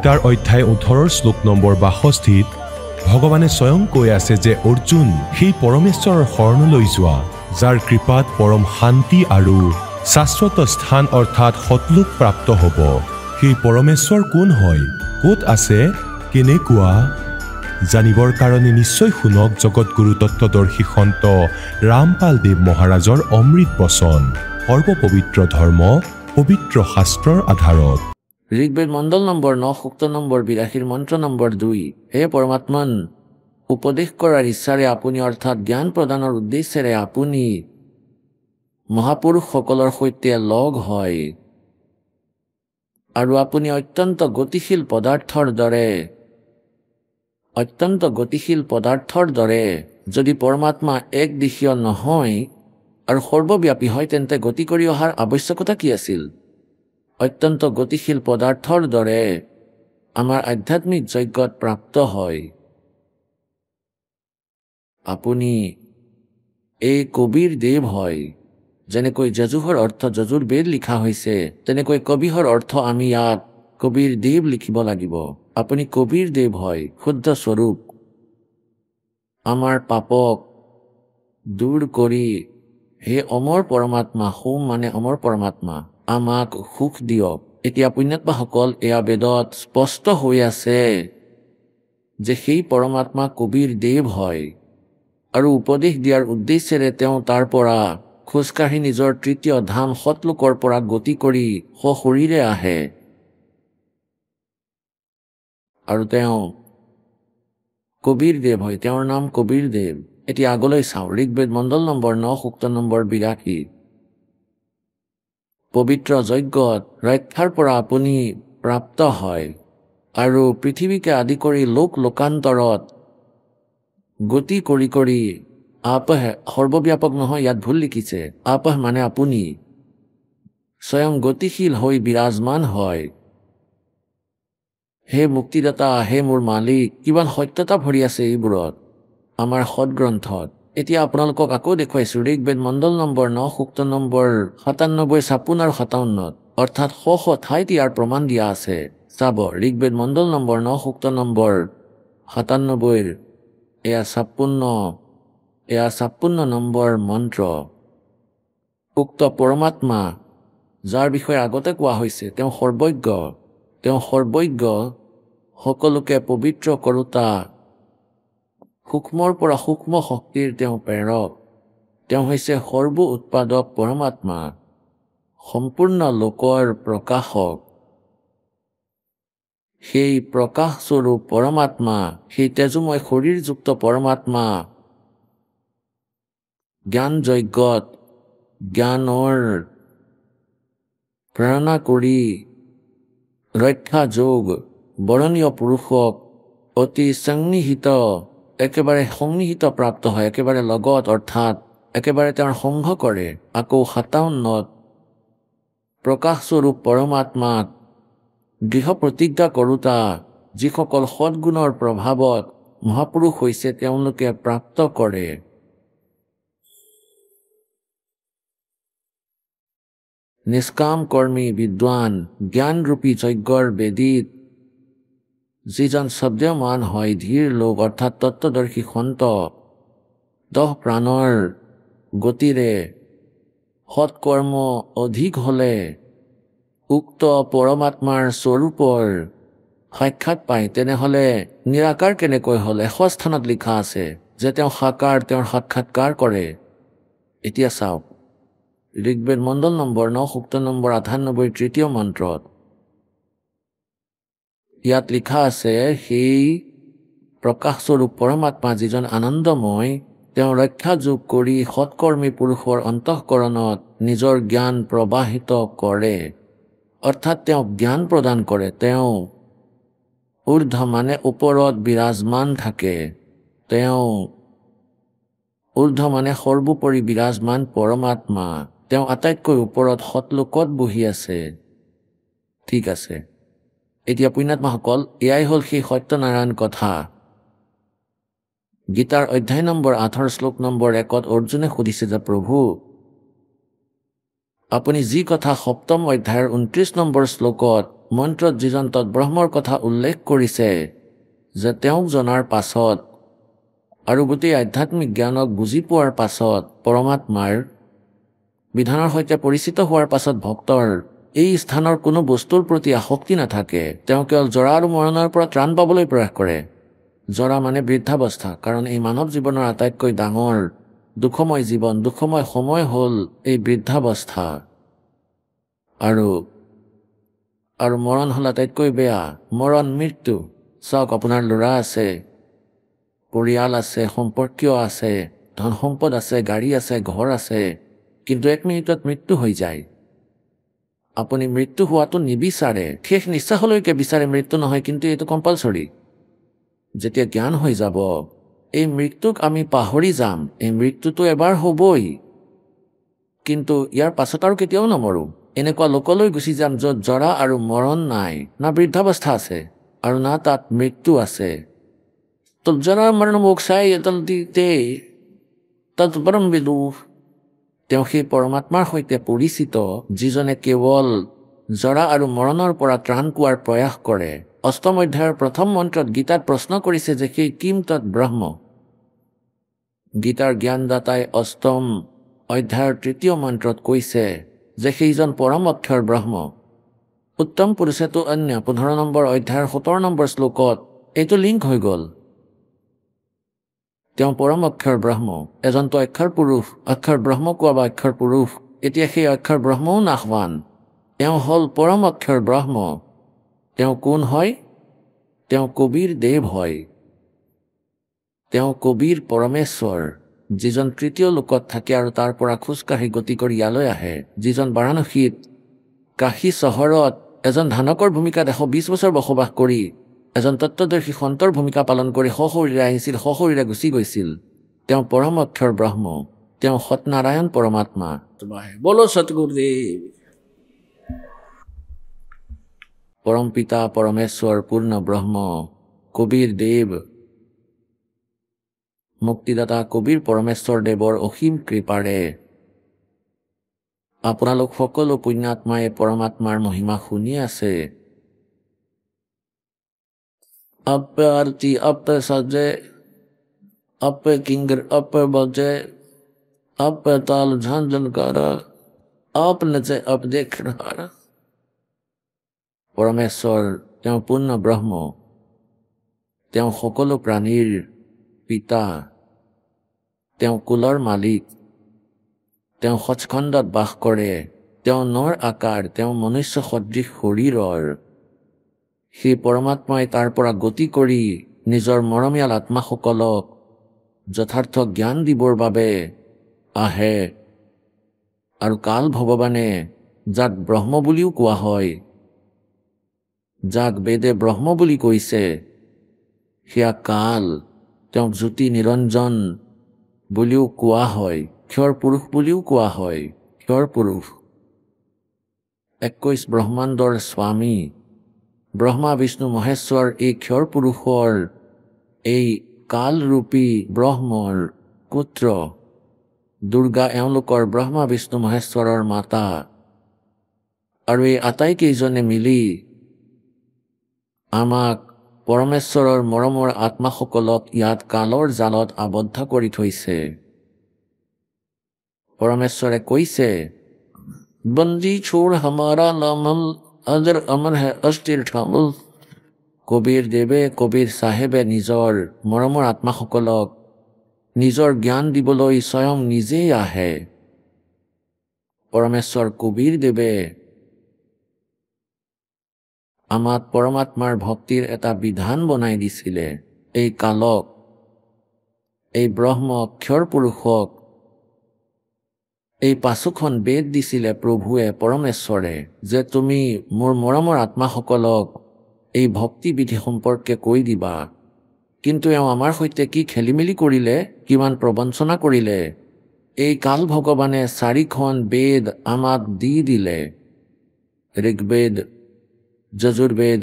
গীতাৰ অধ্যায় 18 শ্লোক নম্বৰ 62 ভগৱানে স্বয়ং কৈ আছে যে অৰ্জুন সেই পৰমেশ্বৰৰ শৰণলৈ যোৱা যাৰ কৃপাত পৰম শান্তি আৰু শাশ্বত স্থান অৰ্থাৎ সতলোক প্ৰাপ্ত হ'ব। সেই পৰমেশ্বৰ কোন হয়, ক'ত আছে, কেনেকুৱা জানিবৰ কাৰণে নিশ্চয় শুনক জগতগুৰু তত্ত্বদৰ্শী সন্ত ৰামপাল দেৱ মহাৰাজৰ অমৃত বচন। সৰ্বপবিত্ৰ ধৰ্ম পবিত্ৰ শাস্ত্ৰৰ আধাৰত। ঋগ্বেদ মণ্ডল নম্বৰ 9 সূক্ত নম্বৰ 82 মন্ত্ৰ নম্বৰ 2। হে পৰমাত্মন, উপদেশ কৰাৰ ইচ্ছাৰে আপুনি অৰ্থাৎ জ্ঞান প্ৰদানৰ উদ্দেশ্যেৰে আপুনি মহাপুৰুষসকলৰ সৈতে লগ হয় আৰু আপুনি অত্যন্ত গতিশীল পদাৰ্থৰ দৰে যদি পৰমাত্মা একদিশীয় নহয় আৰু সৰ্বব্যাপী হয় তেন্তে গতি কৰি অহাৰ আৱশ্যকতা কি আছিল? অত্যন্ত গতিশীল পদাৰ্থৰ দৰে আমাৰ আধ্যাত্মিক যজ্ঞত প্ৰাপ্ত হয়। আপুনি এই কবিৰ দেৱ হয়। যেনেকৈ যজুৰ অৰ্থ যজুৰ বেদ লিখা হৈছে, তেনেকৈ কবিহৰ অৰ্থ আমি ইয়াত কবিৰ দেৱ লিখিব লাগিব। আপুনি কবিৰ দেৱ হয়, শুদ্ধ স্বৰূপ। আমাৰ পাপক দূৰ কৰি হে অমৰ পৰমাত্মা, হোম মানে অমৰ পৰমাত্মা, আমাক সুখ দিয়ক। এতিয়া পুণ্যাত্মাসকল, এয়া বেদত স্পষ্ট হৈ আছে যে সেই পৰমাত্মা কবিৰ দেৱ হয় আৰু উপদেশ দিয়াৰ উদ্দেশ্যেৰে তেওঁ তাৰ পৰা খোজকাঢ়ি নিজৰ তৃতীয় ধাম সতলোকৰ পৰা গতি কৰি সশৰীৰে আহে আৰু তেওঁ কবিৰ দেৱ হয়। তেওঁৰ নাম কবিৰ দেৱ। এতিয়া আগলৈ চাওঁ। ঋগ্বেদ মণ্ডল নম্বৰ 9 সূক্ত নম্বৰ 82। পবিত্ৰ যজ্ঞত ৰক্ষাৰ পৰা আপুনি প্ৰাপ্ত হয় আৰু পৃথিৱীকে আদি কৰি লোকান্তৰত গতি কৰি কৰি আপহ সৰ্বব্যাপক নহয়, ইয়াত ভুল লিখিছে। আপহ মানে আপুনি স্বয়ং গতিশীল হৈ বিৰাজমান হয়। হে মুক্তিদাতা, হে মোৰ মালিক, কিমান সত্যতা ভৰি আছে এইবোৰত আমাৰ সদগ্ৰন্থত। এতিয়া আপোনালোকক আকৌ দেখুৱাইছো ঋগ্বেদ মণ্ডল নম্বৰ 9 সূক্ত নম্বৰ 97, 56 আৰু 57, অৰ্থাৎ ঠাইত ইয়াৰ প্ৰমাণ দিয়া আছে। চাব, ঋগ্বেদ মণ্ডল নম্বৰ 9 সূক্ত নম্বৰ 97, এয়া 56 নম্বৰ মন্ত্ৰ। উক্ত পৰমাত্মা যাৰ বিষয়ে আগতে কোৱা হৈছে, তেওঁ সৰ্বজ্ঞ, সকলোকে পবিত্ৰ কৰোতা, সূক্ষ্মৰ পৰা সূক্ষ্ম শক্তিৰ তেওঁ প্ৰেৰক। তেওঁ হৈছে সৰ্ব উৎপাদক পৰমাত্মা, সম্পূৰ্ণ লোকৰ প্ৰকাশক। সেই প্ৰকাশস্বৰূপ পৰমাত্মা, সেই তেজোময় শৰীৰযুক্ত পৰমাত্মা জ্ঞান যজ্ঞত জ্ঞানৰ প্ৰেৰণা কৰি ৰক্ষা যোগ বৰণীয় পুৰুষক অতি একেবাৰে সন্নিহিত প্ৰাপ্ত হয়, একেবাৰে লগত, অৰ্থাৎ একেবাৰে তেওঁৰ সংঘ কৰে। আকৌ 57 প্ৰকাশস্বৰূপ পৰমাত্মাক দৃঢ় প্ৰতিজ্ঞা কৰোতা, যিসকল সদ্গুণৰ প্ৰভাৱত মহাপুৰুষ হৈছে তেওঁলোকে প্ৰাপ্ত কৰে। নিষ্কাম কৰ্মী বিদ্বান জ্ঞানৰূপী যজ্ঞৰ বেদীত যিজন শব্দমান হয়, ধীৰ লোক অৰ্থাৎ তত্ত্বদৰ্শী সন্ত, 10 প্ৰাণৰ গতিৰে সৎকৰ্ম অধিক হলে উক্ত পৰমাত্মাৰ স্বৰূপৰ সাক্ষাৎ পায়। তেনেহলে নিৰাকাৰ কেনেকৈ হল? 100 স্থানত লিখা আছে যে তেওঁ সাকাৰ, তেওঁৰ সাক্ষাৎকাৰ কৰে। এতিয়া চাওক, ঋগ্বেদ মণ্ডল নম্বৰ 9 সূক্ত নম্বৰ 98 তৃতীয় মন্ত্ৰত ইয়াত লিখা আছে, সেই প্ৰকাশস্বৰূপ পৰমাত্মা যিজন আনন্দময়, তেওঁ ৰক্ষা যোগ কৰি সৎকৰ্মী পুৰুষৰ অন্তঃকৰণত নিজৰ জ্ঞান প্ৰবাহিত কৰে, অৰ্থাৎ তেওঁ জ্ঞান প্ৰদান কৰে। তেওঁ ঊৰ্ধ্ব মানে ওপৰত বিৰাজমান থাকে। তেওঁ ঊৰ্ধ্ব মানে সৰ্বোপৰি বিৰাজমান পৰমাত্মা। তেওঁ আটাইতকৈ ওপৰত সতলোকত বহি আছে। ঠিক আছে, এতিয়া পুণ্যাত্মাসকল, এয়াই হ'ল সেই সত্যনাৰায়ণ কথা। গীতাৰ অধ্যায় নম্বৰ 8 শ্লোক নম্বৰ 1 অৰ্জুনে সুধিছে যে প্ৰভু, আপুনি যি কথা 7ম অধ্যায়ৰ 29 নম্বৰ শ্লোকত মন্ত্ৰত যিজন তৎব্ৰহ্মৰ কথা উল্লেখ কৰিছে যে তেওঁক জনাৰ পাছত আৰু গোটেই আধ্যাত্মিক জ্ঞানক বুজি পোৱাৰ পাছত পৰমাত্মাৰ বিধানৰ সৈতে পৰিচিত হোৱাৰ পাছত ভক্তৰ এই স্থানৰ কোনো বস্তুৰ প্ৰতি আসক্তি নাথাকে। তেওঁ কেৱল জৰা আৰু মৰণৰ পৰা ত্ৰাণ পাবলৈ প্ৰয়াস কৰে। জৰা মানে বৃদ্ধাৱস্থা, কাৰণ এই মানৱ জীৱনৰ আটাইতকৈ ডাঙৰ দুখময় জীৱন, দুখময় সময় হ'ল এই বৃদ্ধাৱস্থা। আৰু মৰণ হ'ল আটাইতকৈ বেয়া, মৰণ মৃত্যু। চাওক, আপোনাৰ ল'ৰা আছে, পৰিয়াল আছে, সম্পৰ্কীয় আছে, ধন সম্পদ আছে, গাড়ী আছে, ঘৰ আছে, কিন্তু 1 মিনিটত মৃত্যু হৈ যায়। আপুনি মৃত্যু হোৱাটো নিবিচাৰে, শেষ নিশ্বাসলৈকে বিচাৰে মৃত্যু নহয়, কিন্তু এইটো কম্পালচৰি। যেতিয়া জ্ঞান হৈ যাব, এই মৃত্যুক আমি পাহৰি যাম। এই মৃত্যুটো এবাৰ হ'বই, কিন্তু ইয়াৰ পাছত আৰু কেতিয়াও নমৰোঁ। এনেকুৱা লোকলৈ গুচি যাম য'ত জৰা আৰু মৰণ নাই, না বৃদ্ধাৱস্থা আছে আৰু না তাত মৃত্যু আছে। তো জৰা মৰণ মোক্ষায় তৎপৰম বিদু। তেওঁ সেই পৰমাত্মাৰ সৈতে পৰিচিত, যিজনে কেৱল জৰা আৰু মৰণৰ পৰা ত্ৰাণ পোৱাৰ প্ৰয়াস কৰে। 8ম অধ্যায়ৰ 1ম মন্ত্ৰত গীতাত প্ৰশ্ন কৰিছে যে সেই কিম তৎ ব্ৰহ্ম। গীতাৰ জ্ঞানদাতাই 8ম অধ্যায়ৰ 3য় মন্ত্ৰত কৈছে যে সেইজন পৰম অক্ষৰ ব্ৰহ্ম। উত্তম পুৰুষেতো অন্য 15 নম্বৰ অধ্যায়ৰ 17 নম্বৰ শ্লোকত এইটো লিংক হৈ গ'ল। তেওঁ পৰম অক্ষৰ ব্ৰহ্ম, এজনতো অক্ষৰ পুৰুষ, অক্ষৰ ব্ৰহ্ম কোৱা বা অক্ষৰ পুৰুষ। এতিয়া সেই অক্ষৰ ব্ৰহ্মও নাশৱান, তেওঁ হ'ল পৰম অক্ষৰ ব্ৰহ্ম। তেওঁ কোন হয়? তেওঁ কবিৰ দেৱ হয়। তেওঁ কবিৰ পৰমেশ্বৰ, যিজন 3য় লোকত থাকে আৰু তাৰ পৰা খোজকাঢ়ি গতি কৰি ইয়ালৈ আহে, যিজন বাৰাণসীত কাশী চহৰত এজন ধানকৰ ভূমিকাত 120 বছৰ বসবাস কৰি এজন তত্ত্বদৰ্শী সন্তৰ ভূমিকা পালন কৰি সশৰীৰে আহিছিল, সশৰীৰে গুচি গৈছিল। তেওঁ পৰম অক্ষৰ ব্ৰহ্ম, তেওঁ সত্যনাৰায়ণ পৰমাত্মা। বলো সতগুৰুদেৱ। পৰম পিতা পৰমেশ্বৰ পূৰ্ণ ব্ৰহ্ম কবিৰ দেৱ, মুক্তিদাতা কবিৰ পৰমেশ্বৰ দেৱৰ অসীম কৃপাৰে আপোনালোক সকলো পুণ্যাত্মাই পৰমাত্মাৰ মহিমা শুনি আছে। আপে আৰতি, আপে সাজে, আপে কিংगर, আপে বজে, আপে তাল ঝঞ্ঝনকাৰা, আপ নচে, আপ দেখনহাৰা। পৰমেশ্বৰ তেওঁ পূৰ্ণ ব্ৰহ্ম, তেওঁ সকলো প্ৰাণীৰ পিতা, তেওঁ কুলৰ মালিক, তেওঁ সচখণ্ডত বাস কৰে, তেওঁ নৰ আকাৰ, তেওঁ মনুষ্য সদৃশ শৰীৰৰ। সেই পৰমাত্মাই তাৰ পৰা গতি কৰি নিজৰ মৰমীয়াল আত্মাসকলক যথাৰ্থ জ্ঞান দিবৰ বাবে আহে। আৰু কাল ভগৱানে, যাক ব্ৰহ্ম বুলিও কোৱা হয়, যাক বেদে ব্ৰহ্ম বুলি কৈছে, সেয়া কাল। তেওঁক জ্যোতি নিৰঞ্জন বুলিও কোৱা হয়, ক্ষৰ পুৰুষ বুলিও কোৱা হয়। ক্ষৰ পুৰুষ 21 ব্ৰহ্মাণ্ডৰ স্বামী ব্ৰহ্মা বিষ্ণু মহেশ্বৰ, এই ক্ষৰ পুৰুষৰ, এই কালৰূপী ব্ৰহ্মৰ পুত্ৰ। দুৰ্গা এওঁলোকৰ ব্ৰহ্মা বিষ্ণু মহেশ্বৰৰ মাতা। আৰু এই আটাইকেইজনে মিলি আমাক পৰমেশ্বৰৰ মৰমৰ আত্মাসকলক ইয়াত কালৰ জালত আবদ্ধ কৰি থৈছে। পৰমেশ্বৰে কৈছে, বন্দী ছোড় হামাৰা লামল, আজৰ অমৰ হে অস্থিৰ ঠামল। কবিৰ দেৱে, কবিৰ চাহেবে নিজৰ মৰমৰ আত্মাসকলক নিজৰ জ্ঞান দিবলৈ স্বয়ং নিজেই আহে। পৰমেশ্বৰ কবিৰ দেৱে আমাক পৰমাত্মাৰ ভক্তিৰ এটা বিধান বনাই দিছিলে। এই কালক, এই ব্ৰহ্ম ক্ষৰ পুৰুষক এই 5খন বেদ দিছিলে প্ৰভুৱে, পৰমেশ্বৰে, যে তুমি মোৰ মৰমৰ আত্মাসকলক এই ভক্তিবিধি সম্পৰ্কে কৈ দিবা। কিন্তু এওঁ আমাৰ সৈতে কি খেলিমেলি কৰিলে, কিমান প্ৰবঞ্চনা কৰিলে। এই কাল ভগৱানে 4খন বেদ আমাক দি দিলে, ঋগ্বেদ, যজুৰ্বেদ,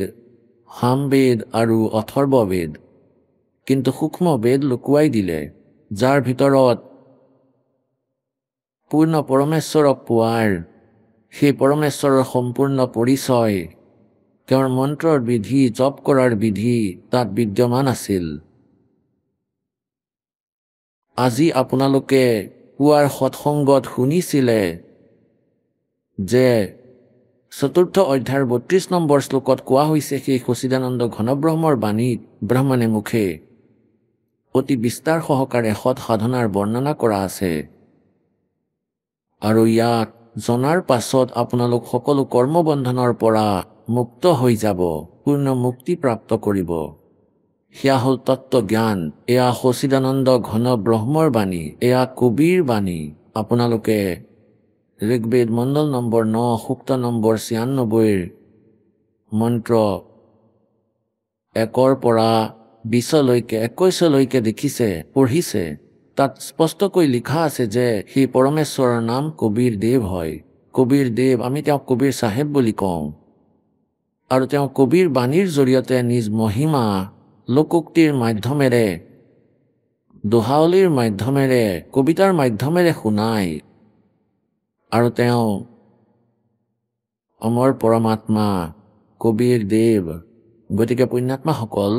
সামবেদ আৰু অথৰ্ববেদ। কিন্তু সূক্ষ্ম বেদ লুকুৱাই দিলে, যাৰ ভিতৰত পূৰ্ণ পৰমেশ্বৰক পোৱাৰ, সেই পৰমেশ্বৰৰ সম্পূৰ্ণ পৰিচয় তেওঁৰ মন্ত্ৰৰ বিধি জপ কৰাৰ বিধি তাত বিদ্যমান আছিল। আজি আপোনালোকে পুৱাৰ সৎসংগত শুনিছিলে যে ৪ৰ্থ অধ্যায়ৰ ৩২ নম্বৰ শ্লোকত কোৱা হৈছে সেই সচিদানন্দ ঘনব্ৰহ্মৰ বাণীত ব্ৰহ্মণে মুখে অতি বিস্তাৰ সহকাৰে সৎ সাধনাৰ বৰ্ণনা কৰা আছে। আৰু ইয়াক জনাৰ পাছত আপোনালোক সকলো কৰ্মবন্ধনৰ পৰা মুক্ত হৈ যাব, পূৰ্ণ মুক্তি প্ৰাপ্ত কৰিব। সেয়া হ'ল তত্ত্ব জ্ঞান। এয়া সচিদানন্দ ঘন ব্ৰহ্মৰ বাণী, এয়া কবিৰ বাণী। আপোনালোকে ঋগ্বেদ মণ্ডল নম্বৰ 9 সূক্ত নম্বৰ ৯৬ মন্ত্ৰ 1ৰ পৰা 20লৈকে 21লৈকে দেখিছে, পঢ়িছে। তাত স্পষ্টকৈ লিখা আছে যে সেই পৰমেশ্বৰৰ নাম কবিৰ দেৱ হয়। কবিৰ দেৱ, আমি তেওঁক কবিৰ চাহেব বুলি কওঁ। আৰু তেওঁ কবিৰ বাণীৰ জৰিয়তে নিজ মহিমা লোকোক্তিৰ মাধ্যমেৰে, দোহাৱলীৰ মাধ্যমেৰে, কবিতাৰ মাধ্যমেৰে শুনায়। আৰু তেওঁ অমৰ পৰমাত্মা কবিৰ দেৱ। গতিকে পুণ্যাত্মাসকল,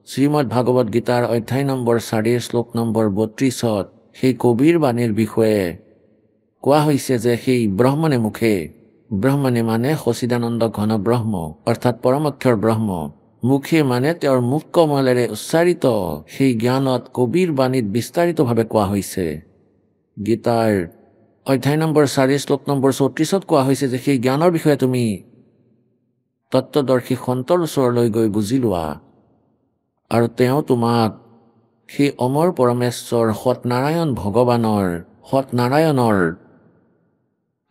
শ্ৰীমদ ভাগৱত গীতাৰ অধ্যায় নম্বৰ 4 শ্লোক নম্বৰ 32ত সেই কবিৰ বাণীৰ বিষয়ে কোৱা হৈছে যে সেই ব্ৰহ্মণে মুখে, ব্ৰহ্মণে মানে সচিদানন্দ ঘন ব্ৰহ্ম অৰ্থাৎ পৰমক্ষৰ ব্ৰহ্ম, মুখে মানে তেওঁৰ মুখ কমলেৰে উচ্চাৰিত সেই জ্ঞানত কবিৰ বাণীত বিস্তাৰিতভাৱে কোৱা হৈছে। গীতাৰ অধ্যায় নম্বৰ 4 শ্লোক নম্বৰ 34ত কোৱা হৈছে যে সেই জ্ঞানৰ বিষয়ে তুমি তত্ত্বদৰ্শী সন্তৰ ওচৰলৈ গৈ বুজি লোৱা, আৰু তেওঁ তোমাক সেই অমৰ পৰমেশ্বৰ সৎনাৰায়ণ ভগৱানৰ, সৎনাৰায়ণৰ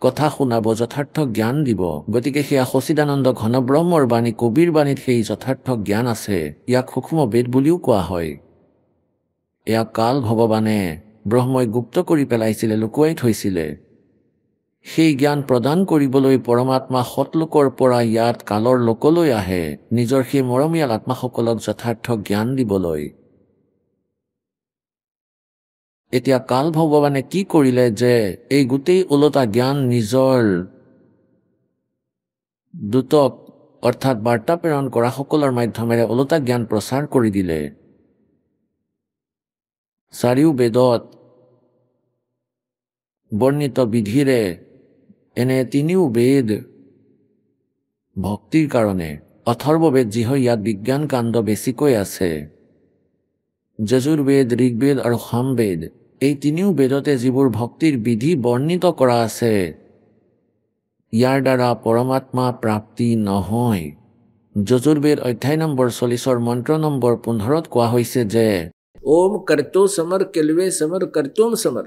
কথা শুনাব, যথাৰ্থ জ্ঞান দিব। গতিকে সেয়া সচিদানন্দ ঘন ব্ৰহ্মৰ বাণী, কবিৰ বাণীত সেই যথাৰ্থ জ্ঞান আছে। ইয়াক সূক্ষ্ম বেদ বুলিও কোৱা হয়। এয়া কাল ভগৱানে ব্ৰহ্মই গুপ্ত কৰি পেলাইছিলে, লুকুৱাই থৈছিলে। সেই জ্ঞান প্ৰদান কৰিবলৈ পৰমাত্মা সৎলোকৰ পৰা ইয়াত কালৰ লোকলৈ আহে, নিজৰ সেই মৰমীয়াল আত্মাসকলক যথাৰ্থ জ্ঞান দিবলৈ। এতিয়া কাল ভগৱানে কি কৰিলে যে এই গোটেই ওলোটা জ্ঞান নিজৰ দূতক অৰ্থাৎ বাৰ্তা প্ৰেৰণ কৰা সকলৰ মাধ্যমেৰে ওলোটা জ্ঞান প্ৰচাৰ কৰি দিলে। চাৰিও বেদত বৰ্ণিত বিধিৰে এনে তিনিও বেদ ভক্তিৰ কাৰণে, অথৰ্ববেদ যি হয় ইয়াত বিজ্ঞান কাণ্ড বেছিকৈ আছে, যজুৰ্বেদ, ঋগ্বেদ আৰু সামবেদ, এই তিনিও বেদতে যিবোৰ ভক্তিৰ বিধি বৰ্ণিত কৰা আছে, ইয়াৰ দ্বাৰা পৰমাত্মা প্ৰাপ্তি নহয়। যজুৰ্বেদ অধ্যায় নম্বৰ 40 মন্ত্ৰ নম্বৰ 15ত কোৱা হৈছে যে ওম কৰ্তো সমৰ কেলৱে সমৰ কৰ্তোম সমৰ।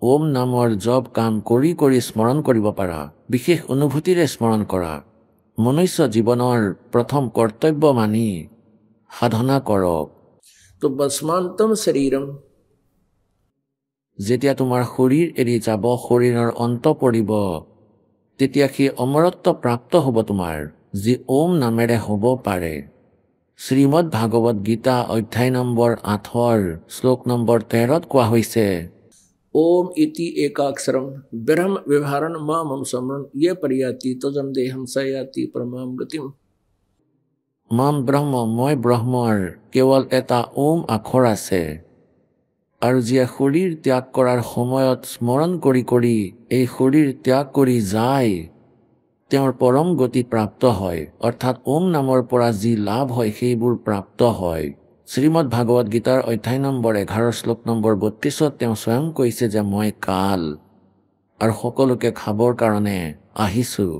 ওম নামৰ জপ কাম কৰি কৰি স্মৰণ কৰিব পাৰা, বিশেষ অনুভূতিৰে স্মৰণ কৰা। মনুষ্য জীৱনৰ প্ৰথম কৰ্তব্য মানি সাধনা কৰক। তো বস্মান্তম শৰীৰম, যেতিয়া তোমাৰ শৰীৰ এৰি যাব, শৰীৰৰ অন্ত পৰিব, তেতিয়া সেই অমৰত্ব প্ৰাপ্ত হ'ব তোমাৰ, যি ওম নামেৰে হ'ব পাৰে। শ্ৰীমদ ভাগৱত গীতা অধ্যায় নম্বৰ 8 শ্লোক নম্বৰ 13ত কোৱা হৈছে ওম ইতি একাক্ষৰম ব্ৰহ্ম ব্যৱহাৰণ মামম সমৰণ ইয়ে পৰিয়াতি তজম দেহম সয়াতি পৰমাম গতিম। মাম ব্ৰহ্ম, মই ব্ৰহ্মৰ কেৱল এটা ওম আখৰ আছে, আৰু যিয়ে শৰীৰ ত্যাগ কৰাৰ সময়ত স্মৰণ কৰি কৰি এই শৰীৰ ত্যাগ কৰি যায়, তেওঁৰ পৰম গতি প্ৰাপ্ত হয়। অৰ্থাৎ ওম নামৰ পৰা যি লাভ হয় সেইবোৰ প্ৰাপ্ত হয়। শ্ৰীমদ ভাগৱত গীতাৰ অধ্যায় নম্বৰ 11 শ্লোক নম্বৰ 32ত তেওঁ স্বয়ং কৈছে যে মই কাল আৰু সকলোকে খাবৰ কাৰণে আহিছোঁ।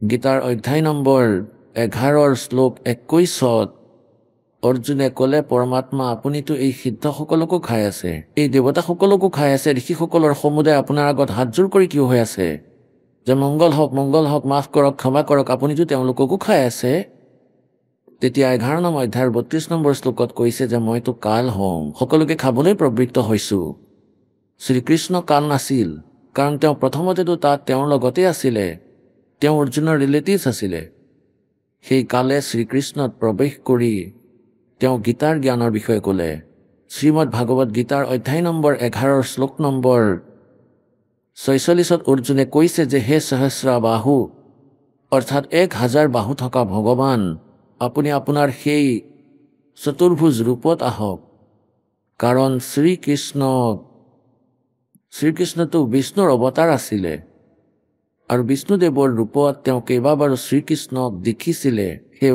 গীতাৰ অধ্যায় নম্বৰ 11 শ্লোক 21ত অৰ্জুনে ক'লে পৰমাত্মা আপুনিতো এই সিদ্ধসকলকো খাই আছে, এই দেৱতাসকলকো খাই আছে, ঋষিসকলৰ সমুদায় আপোনাৰ আগত হাতযোৰ কৰি কিয় হৈ আছে যে মংগল হওক, মাফ কৰক, ক্ষমা কৰক, আপুনিতো তেওঁলোককো খাই আছে। তেতিয়া 11 নম্বৰ অধ্যায়ৰ 32 নম্বৰ শ্লোকত কৈছে যে মইতো কাল হওঁ, সকলোকে খাবলৈ প্ৰবৃত্ত হৈছোঁ। শ্ৰীকৃষ্ণ কাল নাছিল, কাৰণ তেওঁ প্ৰথমতেতো তাত তেওঁৰ লগতে আছিলে, তেওঁ অৰ্জুনৰ ৰিলেটিভছ আছিলে। সেই কালে শ্ৰীকৃষ্ণত প্ৰৱেশ কৰি তেওঁ গীতাৰ জ্ঞানৰ বিষয়ে ক'লে। শ্ৰীমদ ভাগৱত গীতাৰ অধ্যায় নম্বৰ 11 শ্লোক নম্বৰ 46ত অৰ্জুনে কৈছে যে হে সহস্ৰা বাহু, অৰ্থাৎ 1000 বাহু থকা ভগৱান আপুনি আপোনাৰ সেই চতুৰ্ভুজ ৰূপত আহক। কাৰণ শ্ৰীকৃষ্ণটো বিষ্ণুৰ অৱতাৰ আছিলে আৰু বিষ্ণুদেৱৰ ৰূপত তেওঁ কেইবাবাৰো শ্ৰীকৃষ্ণক দেখিছিলে। সেই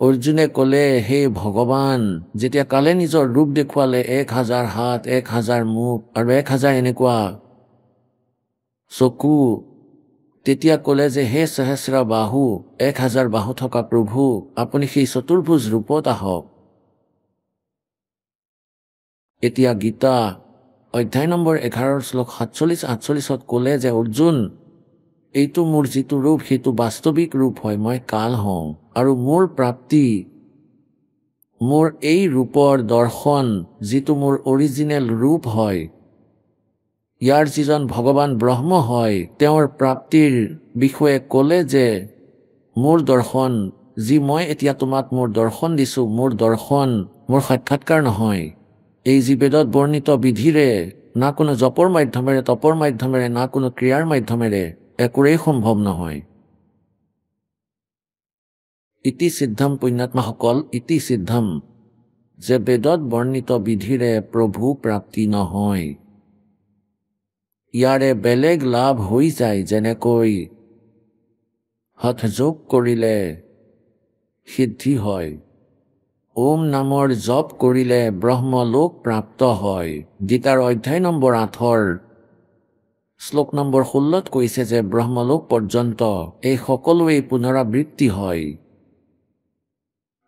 অৰ্জুনে ক'লে, হে ভগৱান, যেতিয়া কালে নিজৰ ৰূপ দেখুৱালে 1000 হাত, 1000 মুখ আৰু 1000 এনেকুৱা চকু, তেতিয়া ক'লে যে হে সহস্ৰ বাহু, 1000 বাহু থকা প্ৰভু, আপুনি সেই চতুৰ্ভুজ ৰূপত আহক। এতিয়া গীতা অধ্যায় নম্বৰ 11 শ্লোক 47-48 ক'লে যে অৰ্জুন, এইটো মোৰ যিটো ৰূপ সেইটো বাস্তৱিক ৰূপ হয়, মই কাল হওঁ আৰু মোৰ প্ৰাপ্তি, মোৰ এই ৰূপৰ দৰ্শন যিটো মোৰ অৰিজিনেল ৰূপ হয়, ইয়াৰ যিজন ভগৱান ব্ৰহ্ম হয় তেওঁৰ প্ৰাপ্তিৰ বিষয়ে ক'লে যে মোৰ দৰ্শন, যি মই এতিয়া তোমাক মোৰ দৰ্শন দিছোঁ, মোৰ দৰ্শন মোৰ সাক্ষাৎকাৰ নহয়। এই যি বেদত বৰ্ণিত বিধিৰে, না কোনো জপৰ মাধ্যমেৰে, তপৰ মাধ্যমেৰে, না কোনো ক্ৰিয়াৰ মাধ্যমেৰে একোৰেই সম্ভৱ নহয়। ইতি সিদ্ধম পুণ্যাত্মাসকল, ইতি সিদ্ধম, যে বেদত বৰ্ণিত বিধিৰে প্ৰভু প্ৰাপ্তি নহয়। ইয়াৰে বেলেগ লাভ হৈ যায়, যেনেকৈ হঠযোগ কৰিলে সিদ্ধি হয়, ওম নামৰ জপ কৰিলে ব্ৰহ্মলোক প্ৰাপ্ত হয়। গীতাৰ অধ্যায় নম্বৰ 8 শ্লোক নম্বৰ 16 কৈছে যে ব্ৰহ্মলোক পৰ্যন্ত এই সকলোৱেই পুনৰাবৃত্তি হয়।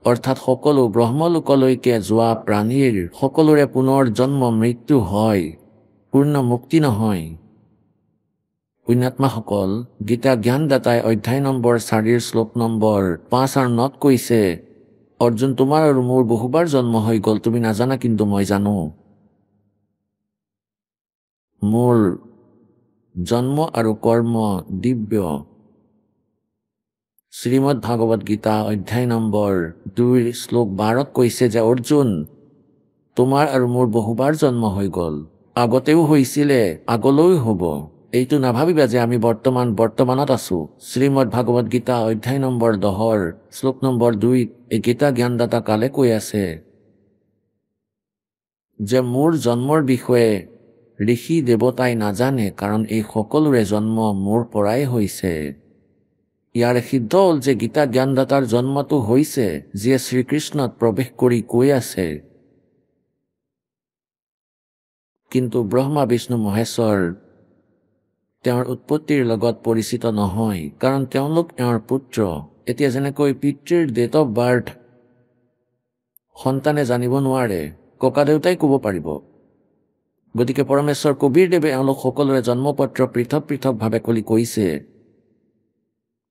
অৰ্থাৎ সকলো ব্ৰহ্মলোকলৈকে যোৱা প্ৰাণীৰ সকলোৰে পুনৰ জন্ম মৃত্যু হয়, পূৰ্ণ মুক্তি নহয়। পুণ্যাত্মাসকল, গীতা জ্ঞানদাতাই অধ্যায় নম্বৰ 4 শ্লোক নম্বৰ 5 আৰু 9 কৈছে, অৰ্জুন, তোমাৰ আৰু মোৰ বহুবাৰ জন্ম হৈ গ'ল, তুমি নাজানা, কিন্তু মই জানো। মোৰ জন্ম আৰু কৰ্ম দিব্য। শ্ৰীমদ ভাগৱত গীতা অধ্যায় নম্বৰ 2 শ্লোক 12 কৈছে যে অৰ্জুন, তোমাৰ আৰু মোৰ বহুবাৰ জন্ম হৈ গ'ল, আগতেও হৈছিলে, আগলৈও হ'ব। এইটো নাভাবিবা যে আমি বৰ্তমানত আছো। শ্ৰীমদ ভাগৱত গীতা অধ্যায় নম্বৰ 10 শ্লোক নম্বৰ 2 এই গীতা জ্ঞানদাতা কালে কৈ আছে যে মোৰ জন্মৰ বিষয়ে ঋষি দেৱতাই নাজানে, কাৰণ এই সকলোৰে জন্ম মোৰ পৰাই হৈছে। ইয়াৰে সিদ্ধ হ'ল যে গীতা জ্ঞানদাতাৰ জন্মটো হৈছে, যিয়ে শ্ৰীকৃষ্ণত প্ৰৱেশ কৰি কৈ আছে। কিন্তু ব্ৰহ্মা বিষ্ণু মহেশ্বৰ তেওঁৰ উৎপত্তিৰ লগত পৰিচিত নহয়, কাৰণ তেওঁলোক তেওঁৰ পুত্ৰ। এতিয়া যেনেকৈ পিতৃৰ ডেট অফ বাৰ্থ সন্তানে জানিব নোৱাৰে, ককা দেউতাই ক'ব পাৰিব। গতিকে পৰমেশ্বৰ কবীৰদেৱে এওঁলোক সকলোৰে জন্মপত্ৰ পৃথক পৃথকভাৱে খুলি কৈছে।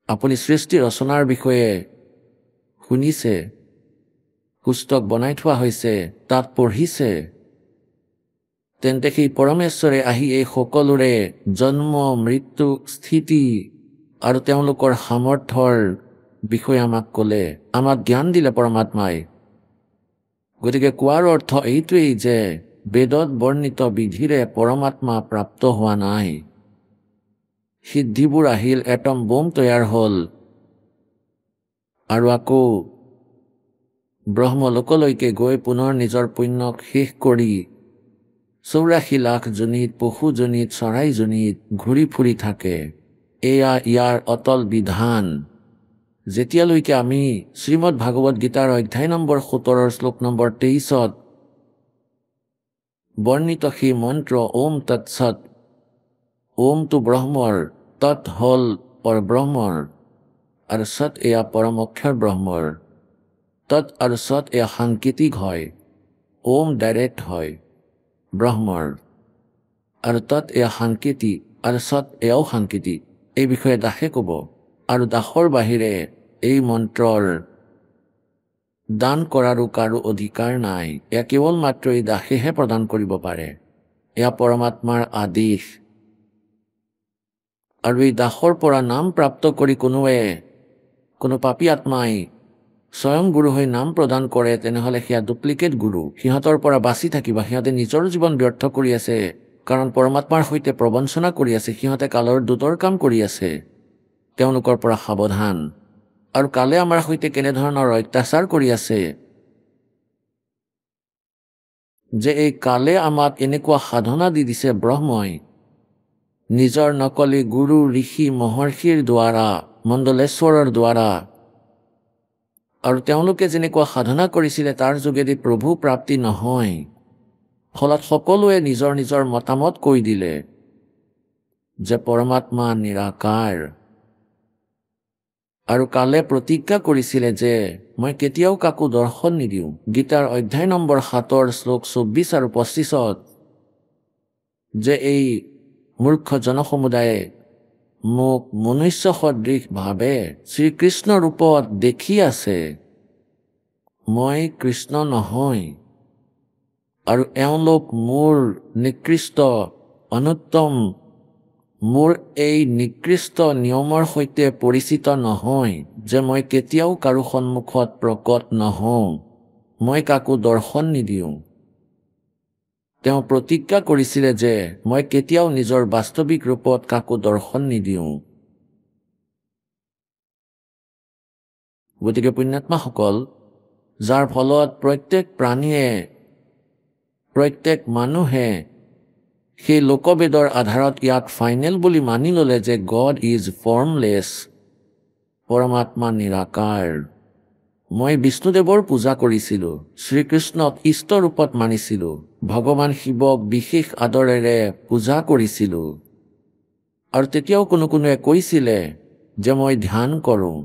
আপুনি সৃষ্টি ৰচনাৰ বিষয়ে শুনিছে, পুস্তক বনাই থোৱা হৈছে, তাত পঢ়িছে, তেন্তে সেই পৰমেশ্বৰে আহি এই সকলোৰে জন্ম মৃত্যু স্থিতি আৰু তেওঁলোকৰ সামৰ্থ্যৰ বিষয়ে আমাক ক'লে, আমাক জ্ঞান দিলে পৰমাত্মাই। গতিকে কোৱাৰ অৰ্থ এইটোৱেই যে বেদত বৰ্ণিত বিধিৰে পৰমাত্মা প্ৰাপ্ত হোৱা নাই। সিদ্ধিবোৰ আহিল, এটম বোম তৈয়াৰ হ'ল আৰু আকৌ ব্ৰহ্মলোকলৈকে গৈ পুনৰ নিজৰ পুণ্যক শেষ কৰি 84 লাখ জনীত, পশু জনীত, চৰাই জনীত ঘূৰি ফুৰি থাকে। এয়া ইয়াৰ অটল বিধান। যেতিয়ালৈকে আমি শ্ৰীমদ ভাগৱত গীতাৰ অধ্যায় নম্বৰ 17 শ্লোক নম্বৰ 23 বৰ্ণিত সেই মন্ত্ৰ ওম তৎসৎ, ওমটো ব্ৰহ্মৰ, তৎ হ'ল পৰব্ৰহ্মৰ আৰু সৎ এয়া পৰম অক্ষৰ ব্ৰহ্মৰ। তৎ আৰু সৎ এয়া সাংকেতিক হয়, ওম ডাইৰেক্ট হয় ব্ৰহ্মৰ, আৰু তৎ এয়া সাংকেতিক আৰু সৎ এয়াও সাংকেতিক। এই বিষয়ে দাসে ক'ব, আৰু দাসৰ বাহিৰে এই মন্ত্ৰৰ দান কৰাৰো কাৰো অধিকাৰ নাই। এয়া কেৱল মাত্ৰ এই দাসেহে প্ৰদান কৰিব পাৰে। এয়া পৰমাত্মাৰ আদেশ। আৰু এই দাসৰ পৰা নাম প্ৰাপ্ত কৰি কোনো পাপী আত্মাই স্বয়ং গুৰু হৈ নাম প্ৰদান কৰে, তেনেহ'লে সেয়া ডুপ্লিকেট গুৰু। সিহঁতৰ পৰা বাচি থাকিবা, সিহঁতে নিজৰ জীৱন ব্যৰ্থ কৰি আছে, কাৰণ পৰমাত্মাৰ সৈতে প্ৰবঞ্চনা কৰি আছে। সিহঁতে কালৰ দূতৰ কাম কৰি আছে। তেওঁলোকৰ পৰা সাৱধান। আৰু কালে আমাৰ সৈতে কেনেধৰণৰ অত্যাচাৰ কৰি আছে যে এই কালে আমাক এনেকুৱা সাধনা দি দিছে ব্ৰহ্মই নিজৰ নকলি গুৰু ঋষি মহৰ্ষিৰ দ্বাৰা মণ্ডলেশ্বৰৰ দ্বাৰা। আৰু তেওঁলোকে যেনেকুৱা সাধনা কৰিছিলে তাৰ যোগেদি প্ৰভু প্ৰাপ্তি নহয়। ফলত সকলোৱে নিজৰ নিজৰ মতামত কৈ দিলে যে পৰমাত্মা নিৰাকাৰ। আৰু কালে প্ৰতিজ্ঞা কৰিছিলে যে মই কেতিয়াও কাকো দৰ্শন নিদিওঁ। গীতাৰ অধ্যায় নম্বৰ 7 শ্লোক 24 আৰু 25 যে এই মূৰ্খ জনসমুদায়ে মোক মনুষ্য সদৃশভাৱে শ্ৰীকৃষ্ণ ৰূপত দেখি আছে, মই কৃষ্ণ নহয়। আৰু এওঁলোক মোৰ নিকৃষ্ট অনুত্তম মোৰ এই নিকৃষ্ট নিয়মৰ সৈতে পৰিচিত নহয় যে মই কেতিয়াও কাৰো সন্মুখত প্ৰকট নহওঁ, মই কাকো দৰ্শন নিদিওঁ। তেওঁ প্ৰতিজ্ঞা কৰিছিলে যে মই কেতিয়াও নিজৰ বাস্তৱিক ৰূপত কাকো দৰ্শন নিদিওঁ। গতিকে পুণ্যাত্মাসকল, যাৰ ফলত প্ৰত্যেক প্ৰাণীয়ে প্ৰত্যেক মানুহে সেই লোকবেদৰ আধাৰত ইয়াক ফাইনেল বুলি মানি ল'লে যে গড ইজ ফৰ্মলেছ, পৰমাত্মা নিৰাকাৰ। মই বিষ্ণুদেৱৰ পূজা কৰিছিলোঁ, শ্ৰীকৃষ্ণক ইষ্ট ৰূপত মানিছিলোঁ, ভগৱান শিৱক বিশেষ আদৰেৰে পূজা কৰিছিলোঁ। আৰু তেতিয়াও কোনোৱে কৈছিলে যে মই ধ্যান কৰোঁ।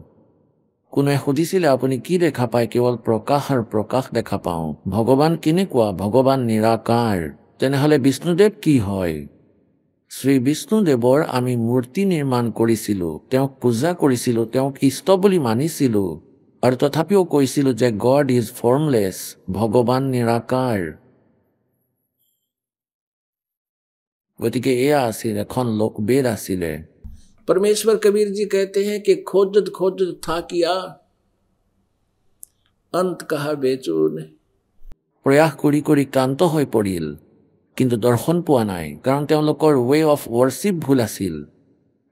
কোনোৱে সুধিছিলে আপুনি কি দেখা পায়? কেৱল প্ৰকাশ আৰু প্ৰকাশ দেখা পাওঁ। ভগৱান কেনেকুৱা? ভগৱান নিৰাকাৰ। তেনেহ'লে বিষ্ণুদেৱ কি হয়? শ্ৰী বিষ্ণুদেৱৰ আমি মূৰ্তি নিৰ্মাণ কৰিছিলোঁ, তেওঁক পূজা কৰিছিলোঁ, তেওঁক ইষ্ট বুলি মানিছিলোঁ, আৰু তথাপিও কৈছিলোঁ যে গড ইজ ফৰ্মলেছ, ভগৱান নিৰাকাৰ। গতিকে এয়া আছিল এখন লোকবেদ আছিলে। परमेश्वर कबीर जी कहते हैं कि खोजत खोजत था किया अंत कहा बेचून। प्रयास কৰি কৰি ক্লান্ত হৈ পৰিল, কিন্তু দৰ্শন পোৱা নাই। কাৰণ তেওঁলোকৰ ৱে অফ ৱৰ্শ্বিপ ভুল আছিল,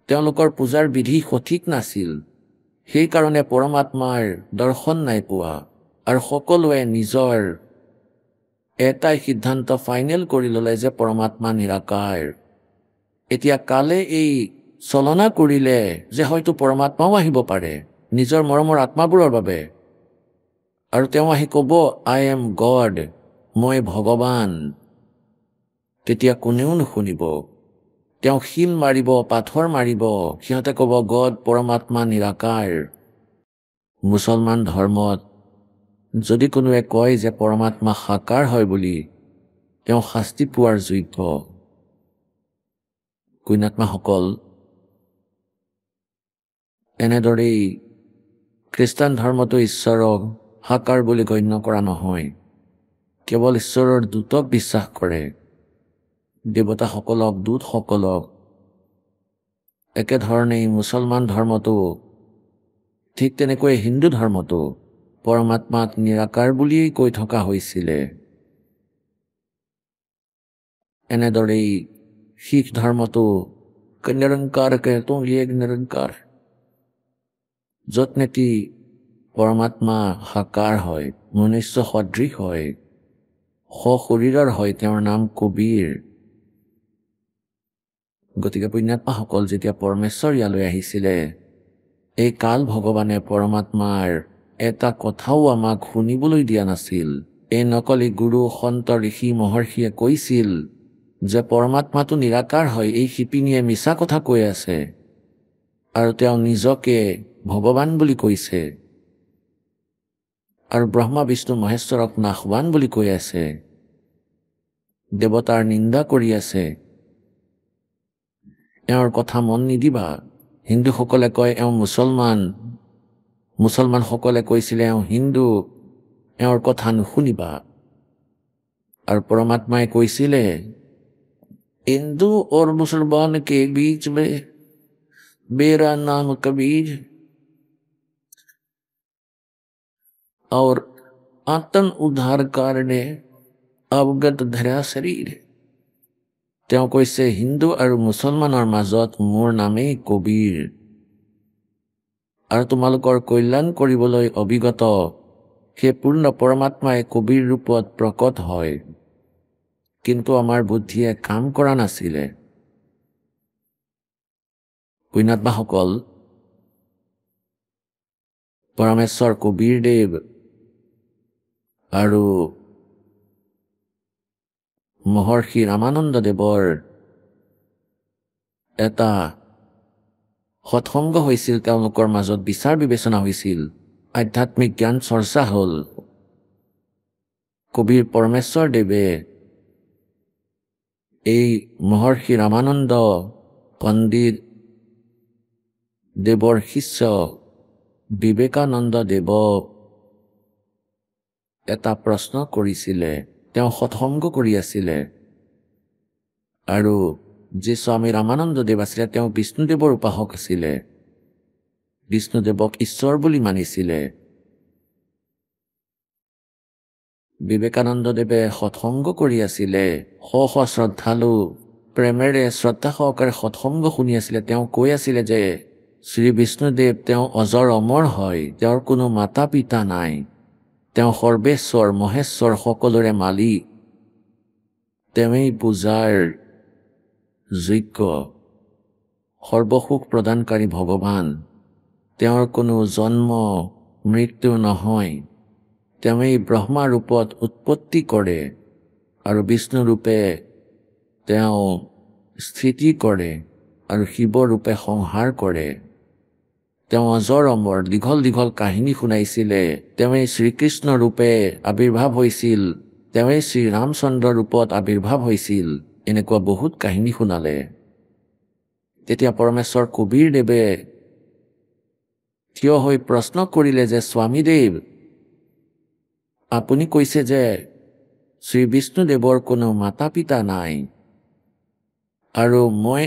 তেওঁলোকৰ পূজাৰ বিধি সঠিক নাছিল। সেইকাৰণে পৰমাত্মাৰ দৰ্শন নাই পোৱা। আৰু সকলোৱে নিজৰ এটাই সিদ্ধান্ত ফাইনেল কৰি ল'লে যে পৰমাত্মা নিৰাকাৰ। এতিয়া কালে এই চলনা কৰিলে যে হয়তো পৰমাত্মাও আহিব পাৰে নিজৰ মৰমৰ আত্মাবোৰৰ বাবে, আৰু তেওঁ আহি ক'ব আই এম গড, মই ভগৱান। তেতিয়া কোনেও নুশুনিব। তেওঁ শিল মাৰিব, পাথৰ মাৰিব, সিহঁতে ক'ব গড পৰমাত্মা নিৰাকাৰ। মুছলমান ধৰ্মত যদি কোনোৱে কয় যে পৰমাত্মা সাকাৰ হয় বুলি, তেওঁ শাস্তি পোৱাৰ যোগ্য। পুণ্যাত্মাসকল, এনেদৰেই খ্ৰীষ্টান ধৰ্মতো ঈশ্বৰক সাকাৰ বুলি গণ্য কৰা নহয়, কেৱল ঈশ্বৰৰ দূতক বিশ্বাস কৰে, দেৱতাসকলক, দূতসকলক। একেধৰণেই মুছলমান ধৰ্মতো, ঠিক তেনেকৈ হিন্দু ধৰ্মতো পৰমাত্মাক নিৰাকাৰ বুলিয়েই কৈ থকা হৈছিলে। এনেদৰেই শিখ ধৰ্মতো নিৰংকাৰ কহতো এক নিৰংকাৰ, য'ত নেকি পৰমাত্মা সাকাৰ হয়, মনুষ্য সদৃশ হয়, সশৰীৰৰ হয়, তেওঁৰ নাম কবীৰ। গতিকে পুণ্যাত্মাসকল, যেতিয়া পৰমেশ্বৰ ইয়ালৈ আহিছিলে, এই কাল ভগৱানে পৰমাত্মাৰ এটা কথাও আমাক শুনিবলৈ দিয়া নাছিল। এই নকলি গুৰু সন্ত ঋষি মহৰ্ষিয়ে কৈছিল যে পৰমাত্মাটো নিৰাকাৰ হয়। এই শিপিনীয়ে মিছা কথা কৈ আছে, আৰু তেওঁ নিজকে ভগৱান বুলি কৈছে, আৰু ব্ৰহ্মা বিষ্ণু মহেশ্বৰক নাশৱান বুলি কৈ আছে, দেৱতাৰ নিন্দা কৰি আছে। এওঁৰ কথা মন নিদিবা। হিন্দুসকলে কয় এওঁ মুছলমান, মুছলমানসকলে কৈছিলে এওঁ হিন্দু, এওঁৰ কথা নুশুনিবা। আৰু পৰমাত্মাই কৈছিলে হিন্দু और मुसलमान के बीच में मेरा नाम कबीर और आतन उद्धार कारणे अवगत धरा शरीर। তেওঁ কৈছে হিন্দু আৰু মুছলমানৰ মাজত মোৰ নামেই কবীৰ, আৰু তোমালোকৰ কল্যাণ কৰিবলৈ অবিগত সেই পূৰ্ণ পৰমাত্মাই কবিৰ ৰূপত প্ৰকট হয়, কিন্তু আমাৰ বুদ্ধিয়ে কাম কৰা নাছিলে। পুণ্যাত্মাসকল, পৰমেশ্বৰ কবিৰ দেৱ আৰু মহৰ্ষি ৰামানন্দ দেৱৰ এটা সৎসংগ হৈছিল, তেওঁলোকৰ মাজত বিচাৰ বিবেচনা হৈছিল, আধ্যাত্মিক জ্ঞান চৰ্চা হ'ল। কবিৰ পৰমেশ্বৰ দেৱে এই মহৰ্ষি ৰামানন্দ পণ্ডিত দেৱৰ শিষ্য বিবেকানন্দ দেৱক এটা প্ৰশ্ন কৰিছিলে। তেওঁ সৎসংগ কৰি আছিলে, আৰু যি স্বামী ৰামানন্দ দেৱ আছিলে তেওঁ বিষ্ণুদেৱৰ উপাসক আছিলে, বিষ্ণুদেৱক ঈশ্বৰ বুলি মানিছিলে। বিবেকানন্দ দেৱে সৎসংগ কৰি আছিলে, শ শ্ৰদ্ধালু প্ৰেমেৰে শ্ৰদ্ধা সহকাৰে সৎসংগ শুনি আছিলে। তেওঁ কৈ আছিলে যে শ্ৰী বিষ্ণুদেৱ তেওঁ অজৰ অমৰ হয়, তেওঁৰ কোনো মাতা পিতা নাই, তেওঁ সৰ্বেশ্বৰ মহেশ্বৰ সকলোৰে মালিক, তেওঁৱেই পূজাৰ যোগ্য সৰ্বসুখ প্ৰদানকাৰী ভগৱান, তেওঁৰ কোনো জন্ম মৃত্যু নহয়, তেওঁৱেই ব্ৰহ্মা ৰূপত উৎপত্তি কৰে আৰু বিষ্ণু ৰূপে তেওঁ স্থিতি কৰে আৰু শিৱ ৰূপে সংহাৰ কৰে। তেওঁ অজৰ অমৰ, দীঘল দীঘল কাহিনী শুনাইছিলে। তেওঁৱেই শ্ৰীকৃষ্ণ ৰূপে আবিৰ্ভাৱ হৈছিল, তেওঁৱেই শ্ৰীৰামচন্দ্ৰ ৰূপত আবিৰ্ভাৱ হৈছিল, এনেকুৱা বহুত কাহিনী শুনালে। তেতিয়া পৰমেশ্বৰ কবিৰ দেৱে থিয় হৈ প্ৰশ্ন কৰিলে যে স্বামীদেৱ, আপুনি কৈছে যে শ্ৰী বিষ্ণুদেৱৰ কোনো মাতা পিতা নাই, আৰু মই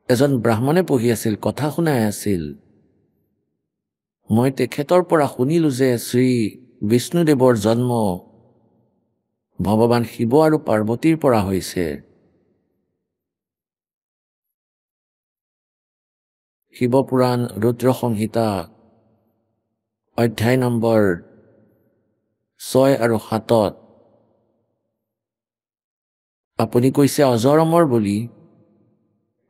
এজন ব্ৰাহ্মণে পঢ়ি আছিল, কথা শুনাই আছিল, মই তেখেতৰ পৰা শুনিলো যে শ্ৰী বিষ্ণুদেৱৰ জন্ম ভগৱান শিৱ আৰু পাৰ্বতীৰ পৰা হৈছে। শিৱপুৰাণ ৰুদ্ৰ সংহিতা অধ্যায় নম্বৰ 6 আৰু 7 আপুনি কৈছে অজৰ অমৰ বুলি,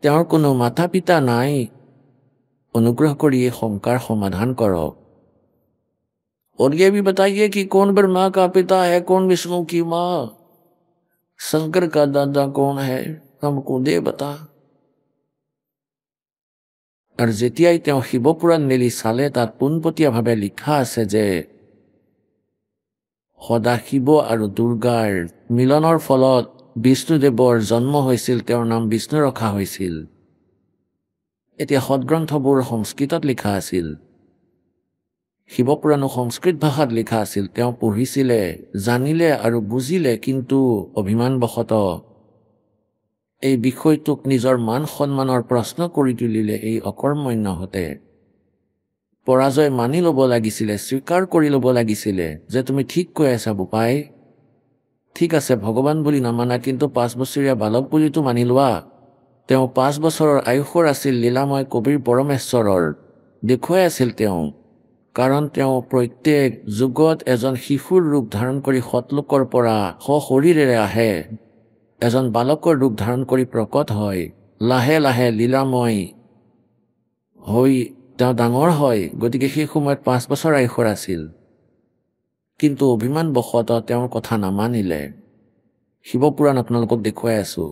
তেওঁৰ কোনো মাতা পিতা নাই, অনুগ্ৰহ কৰি এই শংকাৰ সমাধান কৰক। और ये भी बताइए कि कौन ब्रह्मा का पिता है, कौन विष्णु की माँ, शंकर का दादा कौन है, हमको दे बता। আৰু যেতিয়াই তেওঁ শিৱপুৰাণ মেলি চালে, তাত পোনপটীয়াভাৱে লিখা আছে যে সদা শিৱ আৰু দুৰ্গাৰ মিলনৰ ফলত বিষ্ণুদেৱৰ জন্ম হৈছিল, তেওঁৰ নাম বিষ্ণু ৰখা হৈছিল। এতিয়া সদগ্ৰন্থবোৰ সংস্কৃতত লিখা আছিল, শিৱপুৰাণো সংস্কৃত ভাষাত লিখা আছিল। তেওঁ পঢ়িছিলে, জানিলে আৰু বুজিলে, কিন্তু অভিমানবশতঃ এই বিষয়টোক নিজৰ মান সন্মানৰ প্ৰশ্ন কৰি তুলিলে। এই অকৰ্মণ্যহতে পৰাজয় মানি ল'ব লাগিছিলে, স্বীকাৰ কৰি ল'ব লাগিছিলে যে তুমি ঠিক কৈ আছা বোপাই, ঠিক আছে ভগৱান বুলি নামানা, কিন্তু 5 বছৰীয়া বালক বুলিতো মানি লোৱা। তেওঁ 5 বছৰৰ আয়ুসৰ আছিল, লীলাময় কবিৰ পৰমেশ্বৰৰ দেখুৱাই আছিল তেওঁ, কাৰণ তেওঁ প্ৰত্যেক যুগত এজন শিশুৰ ৰূপ ধাৰণ কৰি সৎলোকৰ পৰা সশৰীৰেৰে আহে, এজন বালকৰ ৰূপ ধাৰণ কৰি প্ৰকট হয়, লাহে লাহে লীলাময় হৈ তেওঁ ডাঙৰ হয়। গতিকে সেই সময়ত 5 বছৰ আয়ুসৰ আছিল, কিন্তু অভিমানবশতঃ তেওঁৰ কথা নামানিলে। শিৱপুৰাণ আপোনালোকক দেখুৱাই আছো।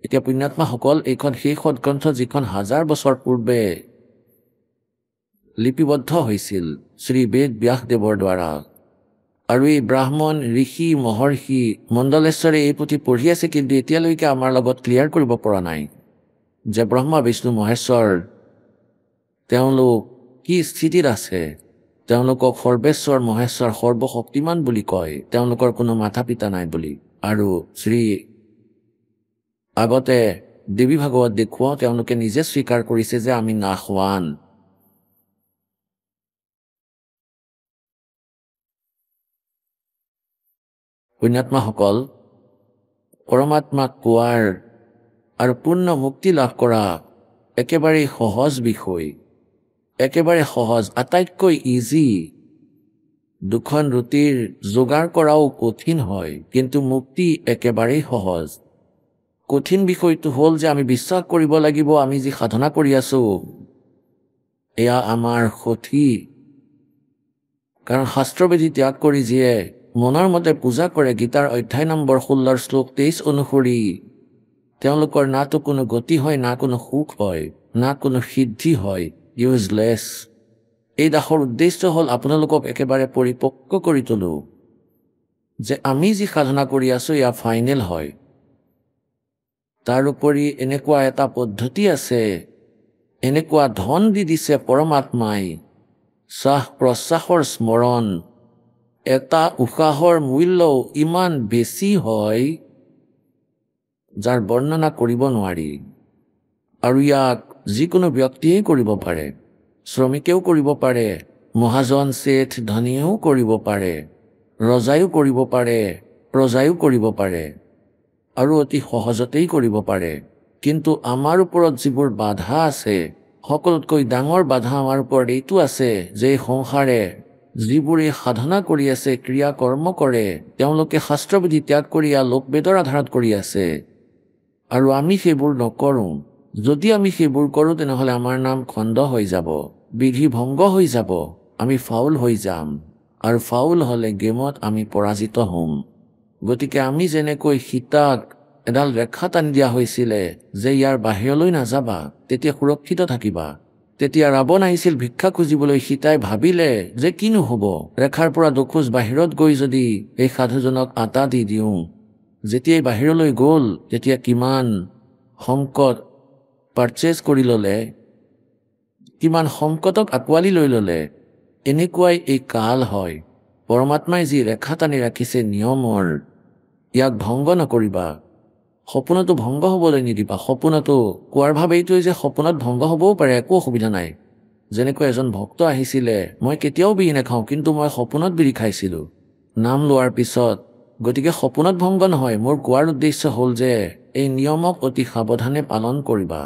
এতিয়া পুণ্যাত্মাসকল, এইখন সেই সৎগ্ৰন্থ যিখন 1000 বছৰ পূৰ্বে লিপিবদ্ধ হৈছিল শ্ৰী বেদ ব্যাসদেৱৰ দ্বাৰা, আৰু এই ব্ৰাহ্মণ ঋষি মহৰ্ষি মণ্ডলেশ্বৰে এই পুথি পঢ়ি আছে, কিন্তু এতিয়ালৈকে আমাৰ লগত ক্লিয়াৰ কৰিব পৰা নাই যে ব্ৰহ্মা বিষ্ণু মহেশ্বৰ তেওঁলোক কি স্থিতিত আছে। তেওঁলোকক সৰ্বেশ্বৰ মহেশ্বৰ সৰ্বশক্তিমান বুলি কয়, তেওঁলোকৰ কোনো মাতা পিতা নাই বুলি। আৰু আগতে দেৱী ভাগৱত দেখুৱাও, তেওঁলোকে নিজে স্বীকাৰ কৰিছে যে আমি নাশৱান। পুণ্যাত্মাসকল, পৰমাত্মাক পোৱাৰ আৰু পূৰ্ণ মুক্তি লাভ কৰা একেবাৰে সহজ বিষয়, একেবাৰে সহজ, আটাইতকৈ ইজি। দুখন ৰুটিৰ যোগাৰ কৰাও কঠিন হয়, কিন্তু মুক্তি একেবাৰেই সহজ। কঠিন বিষয়টো হ'ল যে আমি বিশ্বাস কৰিব লাগিব আমি যি সাধনা কৰি আছো এয়া আমাৰ সঠিক। কাৰণ শাস্ত্ৰবিধি ত্যাগ কৰি যিয়ে মনৰ মতে পূজা কৰে, গীতাৰ অধ্যায় নম্বৰ 16 শ্লোক 23 অনুসৰি, তেওঁলোকৰ নাতো কোনো গতি হয়, না কোনো সুখ হয়, না কোনো সিদ্ধি হয়, ইউজলেছ। এই দাসৰ উদ্দেশ্য হ'ল আপোনালোকক একেবাৰে পৰিপক্ক কৰি তোলো যে আমি যি সাধনা কৰি আছো এয়া ফাইনেল হয়। তাৰোপৰি এনেকুৱা এটা পদ্ধতি আছে, এনেকুৱা ধন দি দিছে পৰমাত্মাই, শ্বাস প্ৰশ্বাসৰ স্মৰণ, এটা উশাহৰ মূল্যও ইমান বেছি হয় যাৰ বৰ্ণনা কৰিব নোৱাৰি। আৰু ইয়াক যিকোনো ব্যক্তিয়ে কৰিব পাৰে, শ্ৰমিকেও কৰিব পাৰে, মহাজন শেঠ ধনীয়েও কৰিব পাৰে, ৰজায়ো কৰিব পাৰে, প্ৰজায়ো কৰিব পাৰে, আৰু অতি সহজতেই কৰিব পাৰে। কিন্তু আমাৰ ওপৰত যিবোৰ বাধা আছে, সকলোতকৈ ডাঙৰ বাধা আমাৰ ওপৰত এইটো আছে যে সংসাৰে যিবোৰে সাধনা কৰি আছে, ক্ৰিয়া কৰ্ম কৰে, তেওঁলোকে শাস্ত্ৰবিধি ত্যাগ কৰি লোকবেদৰ আধাৰত কৰি আছে, আৰু আমি সেইবোৰ নকৰোঁ। যদি আমি সেইবোৰ কৰোঁ তেনেহ'লে আমাৰ নাম খণ্ড হৈ যাব, বিধি ভংগ হৈ যাব, আমি ফাউল হৈ যাম, আৰু ফাউল হ'লে গেমত আমি পৰাজিত হ'ম। গতিকে আমি যেনেকৈ সীতাক এডাল ৰেখা টানি দিয়া হৈছিলে যে ইয়াৰ বাহিৰলৈ নাযাবা, তেতিয়া সুৰক্ষিত থাকিবা। তেতিয়া ৰাৱণ আহিছিল ভিক্ষা খুজিবলৈ, সীতাই ভাবিলে যে কিনো হ'ব, ৰেখাৰ পৰা দুখোজ বাহিৰত গৈ যদি এই সাধুজনক আটা দি দিওঁ। যেতিয়াই বাহিৰলৈ গ'ল তেতিয়া কিমান সংকট পাৰ্চেজ কৰি ল'লে, কিমান সংকটক আঁকোৱালি লৈ ল'লে। এনেকুৱাই এই কাল হয়। পৰমাত্মাই যি ৰেখা টানি ৰাখিছে নিয়মৰ, ইয়াক ভংগ নকৰিবা, সপোনতো ভংগ হ'বলৈ নিদিবা। সপোনতো কোৱাৰ ভাৱ এইটোৱে যে সপোনত ভংগ হ'বও পাৰে, একো অসুবিধা নাই। যেনেকৈ এজন ভক্ত আহিছিলে, মই কেতিয়াও বিড়ি নাখাওঁ, কিন্তু মই সপোনত বিড়ি খাইছিলোঁ নাম লোৱাৰ পিছত। গতিকে সপোনত ভংগ নহয়। মোৰ কোৱাৰ উদ্দেশ্য হ'ল যে এই নিয়মক অতি সাৱধানে পালন কৰিবা,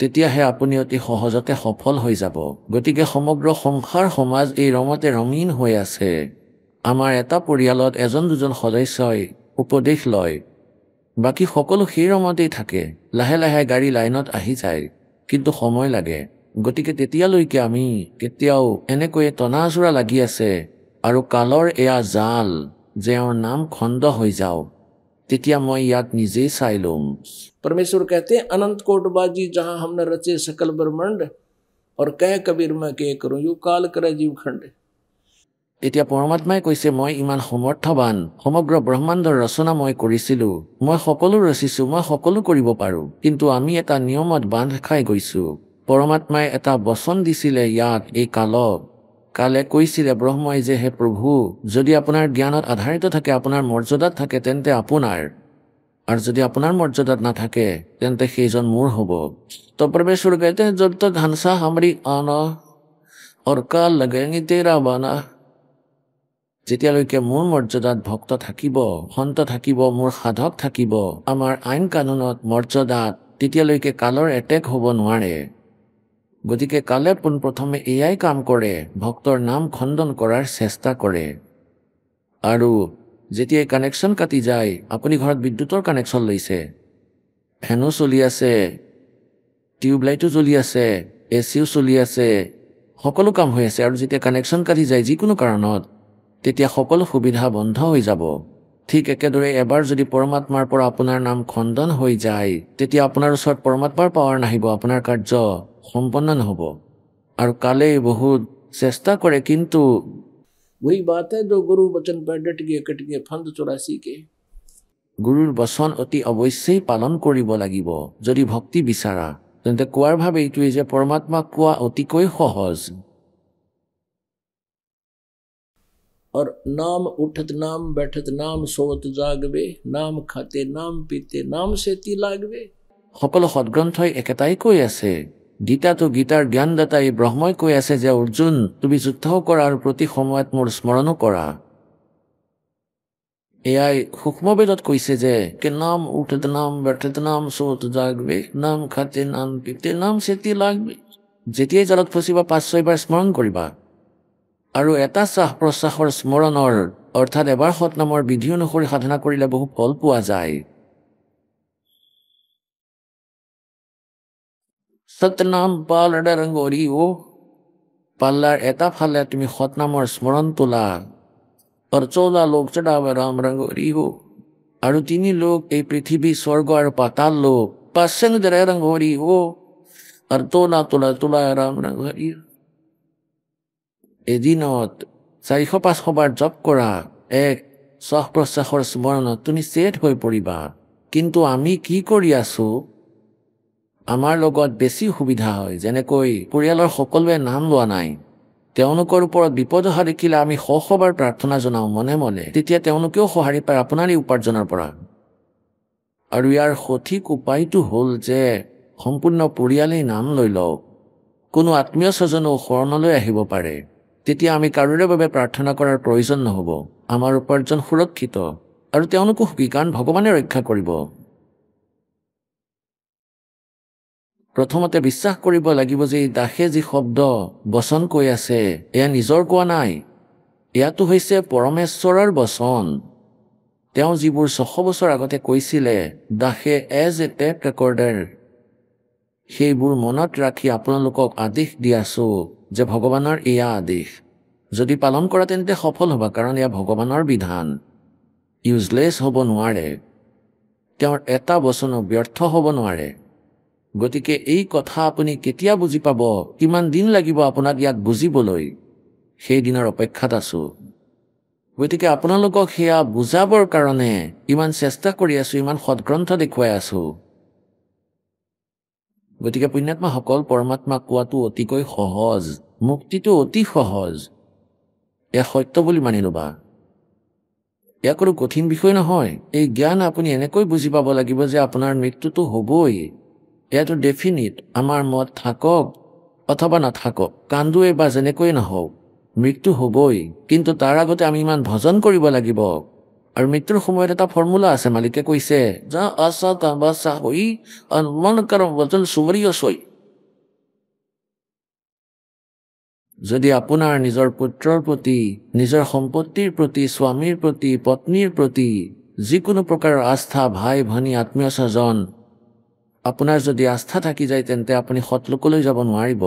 তেতিয়াহে আপুনি অতি সহজতে সফল হৈ যাব। গতিকে সমগ্ৰ সংসাৰ সমাজ এই ৰঙতে ৰঙীন হৈ আছে। আমাৰ এটা পৰিয়ালত এজন দুজন সদস্যই উপদেশ লয়, বাকী সকলো সেই ৰঙতেই থাকে। লাহে লাহে গাড়ী লাইনত আহি যায়, কিন্তু সময় লাগে। গতিকে তেতিয়ালৈকে আমি কেতিয়াও এনেকৈয়ে টনাজোৰা লাগি আছে, আৰু কালৰ এয়া জাল যে এওঁৰ নাম খণ্ড হৈ যাওঁ, তেতিয়া মই ইয়াক নিজেই চাই লম। परमेश्वर कहते हैं अनंत कोटबाजी जहां हमने रचे सकल ब्रह्मांड और कह कबीर मैं के करूं यू काल करे जीव खंड। এতিয়া পৰমাত্মাই কৈছে, মই ইমান সমৰ্থবান, সমগ্ৰ ব্ৰহ্মাণ্ডৰ ৰচনা মই কৰিছিলোঁ, মই সকলো ৰচিছোঁ, মই সকলো কৰিব পাৰোঁ, কিন্তু আমি এটা নিয়মত বান্ধ খাই গৈছোঁ। পৰমাত্মাই এটা বচন দিছিলে ইয়াক, এই কালক। কালে কৈছিলে ব্ৰহ্মই যে হে প্ৰভু, যদি আপোনাৰ জ্ঞানত আধাৰিত থাকে, আপোনাৰ মৰ্যাদাত থাকে, তেন্তে আপোনাৰ, আৰু যদি আপোনাৰ মৰ্যাদাত নাথাকে তেন্তে সেইজন মোৰ হ'ব। তো परमेश्वर कहते हैं जब तक हंसा हमारी आना और काल लगेंगे तेरा बाना। যেতিয়ালৈকে মোৰ মৰ্যাদাত ভক্ত থাকিব, সন্ত থাকিব, মোৰ সাধক থাকিব, আমাৰ আইন কানুনত মৰ্যাদাত, তেতিয়ালৈকে কালৰ এটেক হ'ব নোৱাৰে। গতিকে কালে পোনপ্ৰথমে এয়াই কাম কৰে, ভক্তৰ নাম খণ্ডন কৰাৰ চেষ্টা কৰে। আৰু যেতিয়াই কানেকশ্যন কাটি যায়, আপুনি ঘৰত বিদ্যুতৰ কানেকশ্যন লৈছে, ফেনো চলি আছে, টিউবলাইটো জ্বলি আছে, এচিও চলি আছে, সকলো কাম হৈ আছে, আৰু যেতিয়া কানেকশ্যন কাটি যায় যিকোনো কাৰণত, তেতিয়া সকলো সুবিধা বন্ধ হৈ যাব। ঠিক একেদৰে এবাৰ যদি পৰমাত্মাৰ পৰা আপোনাৰ নাম খণ্ডন হৈ যায়, তেতিয়া আপোনাৰ ওচৰত পৰমাত্মাৰ পাৱাৰ নাহিব, আপোনাৰ কাৰ্য সম্পন্ন নহ'ব। আৰু কালে বহুত চেষ্টা কৰে, কিন্তু वही बात है जो गुरु वचन पर डट गए कट गए फंद 84 के। গুৰুৰ বচন অতি অৱশ্যেই পালন কৰিব লাগিব। যদি ভক্তি বিচাৰা, তেন্তে কোৱাৰ ভাৱ এইটোৱেই যে পৰমাত্মাক কোৱা অতিকৈ সহজ। और नाम उठत नाम बैठत नाम सोवत जागवे नाम खाते नाम पीते नाम से ती लागवे। সকলো সদগ্ৰন্থই একেটাই কৈ আছে। গীতাতো গীতাৰ জ্ঞানদাতাই ব্ৰহ্মই কৈ আছে যে অৰ্জুন, তুমি যুদ্ধ কৰা আৰু প্ৰতি সময়ত মোৰ স্মৰণো কৰা। এয়াই সূক্ষ্মবেদত কৈছে যে কে নাম উঠতে নাম ব্যৰ্থতে নাম সোত জাগবে নাম খাতে নাম পিতে নাম চেতি লাগবে যেতিয়াই জালত ফচিবা 5-6বাৰ স্মৰণ কৰিবা আৰু এটা শ্বাস প্ৰশ্বাসৰ স্মৰণৰ অৰ্থাৎ এবাৰ সৎনামৰ বিধি অনুসৰি সাধনা কৰিলে বহু ফল পোৱা যায় সতনাম পালড় ৰংগৰি ও পাল্লাৰ এটা ফালে তুমি সৎনামৰ স্মৰণ তোলা और 14 लोग चढ़ावे राम रंगोरी हो और 3 लोग এই পৃথিৱী স্বৰ্গ আৰু পাতাল লোক পাঁচং দৰে ৰংগোৰী हो और তোলা তোলা তোলা ৰাম ৰংগোৰী এদিনত 400-500বাৰ জপ কৰা এক শ্বাস প্ৰশ্বাসৰ স্মৰণত তুমি চেট হৈ পৰিবা কিন্তু আমি কি কৰি আছো আমাৰ লগত বেছি সুবিধা হয় যেনেকৈ পৰিয়ালৰ সকলোৱে নাম লোৱা নাই তেওঁলোকৰ ওপৰত বিপদ অহা দেখিলে আমি শবাৰ প্ৰাৰ্থনা জনাওঁ মনে মনে তেতিয়া তেওঁলোকেও সহাৰি পায় আপোনাৰ এই উপাৰ্জনৰ পৰা আৰু ইয়াৰ সঠিক উপায়টো হ'ল যে সম্পূৰ্ণ পৰিয়ালেই নাম লৈ লওক কোনো আত্মীয় স্বজনেও শৰণলৈ আহিব পাৰে তেতিয়া আমি কাৰোৰে বাবে প্ৰাৰ্থনা কৰাৰ প্ৰয়োজন নহ'ব আমাৰ উপাৰ্জন সুৰক্ষিত আৰু তেওঁলোকো সুখী কাৰণ ভগৱানে ৰক্ষা কৰিব প্ৰথমতে বিশ্বাস কৰিব লাগিব যে এই দাসে যি শব্দ বচন কৈ আছে এয়া নিজৰ কোৱা নাই এয়াটো হৈছে পৰমেশ্বৰৰ বচন তেওঁ যিবোৰ 600 বছৰ আগতে কৈছিলে দাসে এজ এ টেপ ৰেকৰ্ডাৰ সেইবোৰ মনত ৰাখি আপোনালোকক আদেশ দিয়াছো যে ভগৱানৰ এয়া আদেশ যদি পালন কৰা তেন্তে সফল হ'ব কাৰণ এয়া ভগৱানৰ বিধান ইউজলেছ হ'ব নোৱাৰে তেওঁৰ এটা বচনো ব্যৰ্থ হ'ব নোৱাৰে গতিকে এই কথা আপুনি কেতিয়া বুজি পাব কিমান দিন লাগিব আপোনাক ইয়াক বুজিবলৈ সেই দিনৰ অপেক্ষাত আছো গতিকে আপোনালোকক সেয়া বুজাবৰ কাৰণে ইমান চেষ্টা কৰি আছো ইমান সৎগ্ৰন্থ দেখুৱাই আছো গতিকে পুণ্যাত্মাসকল পৰমাত্মা কোৱাটো অতিকৈ সহজ মুক্তিটো অতি সহজ এয়া সত্য বুলি মানি ল'বা এয়া কোনো কঠিন বিষয় নহয় এই জ্ঞান আপুনি এনেকৈ বুজি পাব লাগিব যে আপোনাৰ মৃত্যুটো হ'বই এয়াটো ডেফিনিট আমাৰ মত থাকক অথবা নাথাকক কান্দুৱে বা যেনেকৈ নহওক মৃত্যু হ'বই কিন্তু তাৰ আগতে আমি ইমান ভজন কৰিব লাগিব আৰু মৃত্যুৰ সময়ত এটা ফৰ্মুলা আছে মালিকে কৈছে যা আশা কাবাসা হৈ মন কৰম বচন সুমৰিয় সৈ যদি আপোনাৰ নিজৰ পুত্ৰৰ প্ৰতি নিজৰ সম্পত্তিৰ প্ৰতি স্বামীৰ প্ৰতি পত্নীৰ প্ৰতি যিকোনো প্ৰকাৰৰ আস্থা ভাই ভনী আত্মীয় স্বজন আপোনাৰ যদি আস্থা থাকি যায় তেন্তে আপুনি সৎলোকলৈ যাব নোৱাৰিব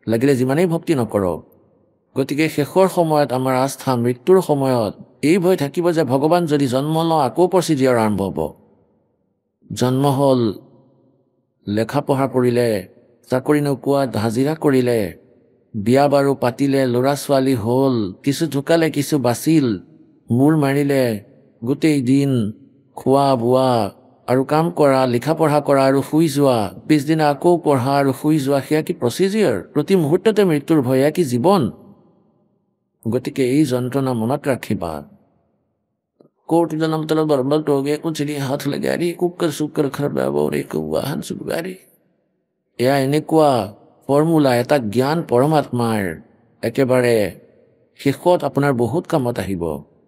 লাগিলে যিমানেই ভক্তি নকৰক গতিকে শেষৰ সময়ত আমাৰ আস্থা মৃত্যুৰ সময়ত এই ভয় থাকিব যে ভগৱান যদি জন্ম লওঁ আকৌ প্ৰচিডিউৰ আৰম্ভ হ'ব জন্ম হ'ল লেখা পঢ়া কৰিলে চাকৰি নোপোৱাত হাজিৰা কৰিলে বিয়া বাৰু পাতিলে ল'ৰা ছোৱালী হ'ল কিছু ঢুকালে কিছু বাচিল মূৰ মাৰিলে গোটেই দিন খোৱা বোৱা আৰু কাম কৰা লিখা পঢ়া কৰা আৰু শুই যোৱা পিছদিনা আকৌ পঢ়া আৰু শুই যোৱা সেয়া কি প্ৰচিডিউৰ প্ৰতি মুহূৰ্ততে মৃত্যুৰ ভয় কি জীৱন গতিকে এই যন্ত্ৰণা মনত ৰাখিবা कोर्ट जन्म तल बरबल टोगे कुछ नहीं हाथ लगारी कुकर सुकर खरबाबो रे कुवाहन सुगारी এয়া এনেকুৱা ফৰ্মুলা এটা জ্ঞান পৰমাত্মাৰ একেবাৰে শেষত আপোনাৰ বহুত কামত আহিব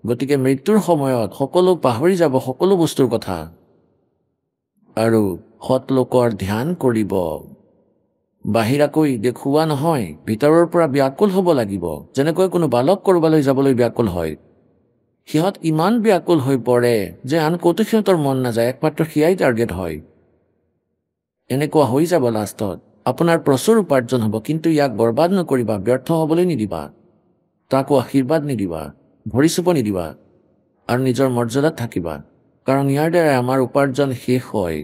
গতিকে মৃত্যুৰ সময়ত সকলো পাহৰি যাব সকলো বস্তুৰ কথা আৰু সৎ লোকৰ ধ্যান কৰিব বাহিৰাকৈ দেখুৱা নহয় ভিতৰৰ পৰা ব্যাকুল হ'ব লাগিব যেনেকৈ কোনো বালক কৰবালৈ যাবলৈ ব্যাকুল হয় সিহঁত ইমান ব্যাকুল হৈ পৰে যে আন ক'তো সিহঁতৰ মন নাযায় একমাত্ৰ সিয়াই টাৰ্গেট হয় এনেকুৱা হৈ যাব লাষ্টত আপোনাৰ প্ৰচুৰ উপাৰ্জন হ'ব কিন্তু ইয়াক বৰবাদ নকৰিবা ব্যৰ্থ হ'বলৈ নিদিবা তাকো আশীৰ্বাদ নিদিবা ভৰি চুব নিদিবা আৰু নিজৰ মৰ্যাদাত থাকিবা কাৰণ ইয়াৰ দ্বাৰা আমাৰ উপাৰ্জন শেষ হয়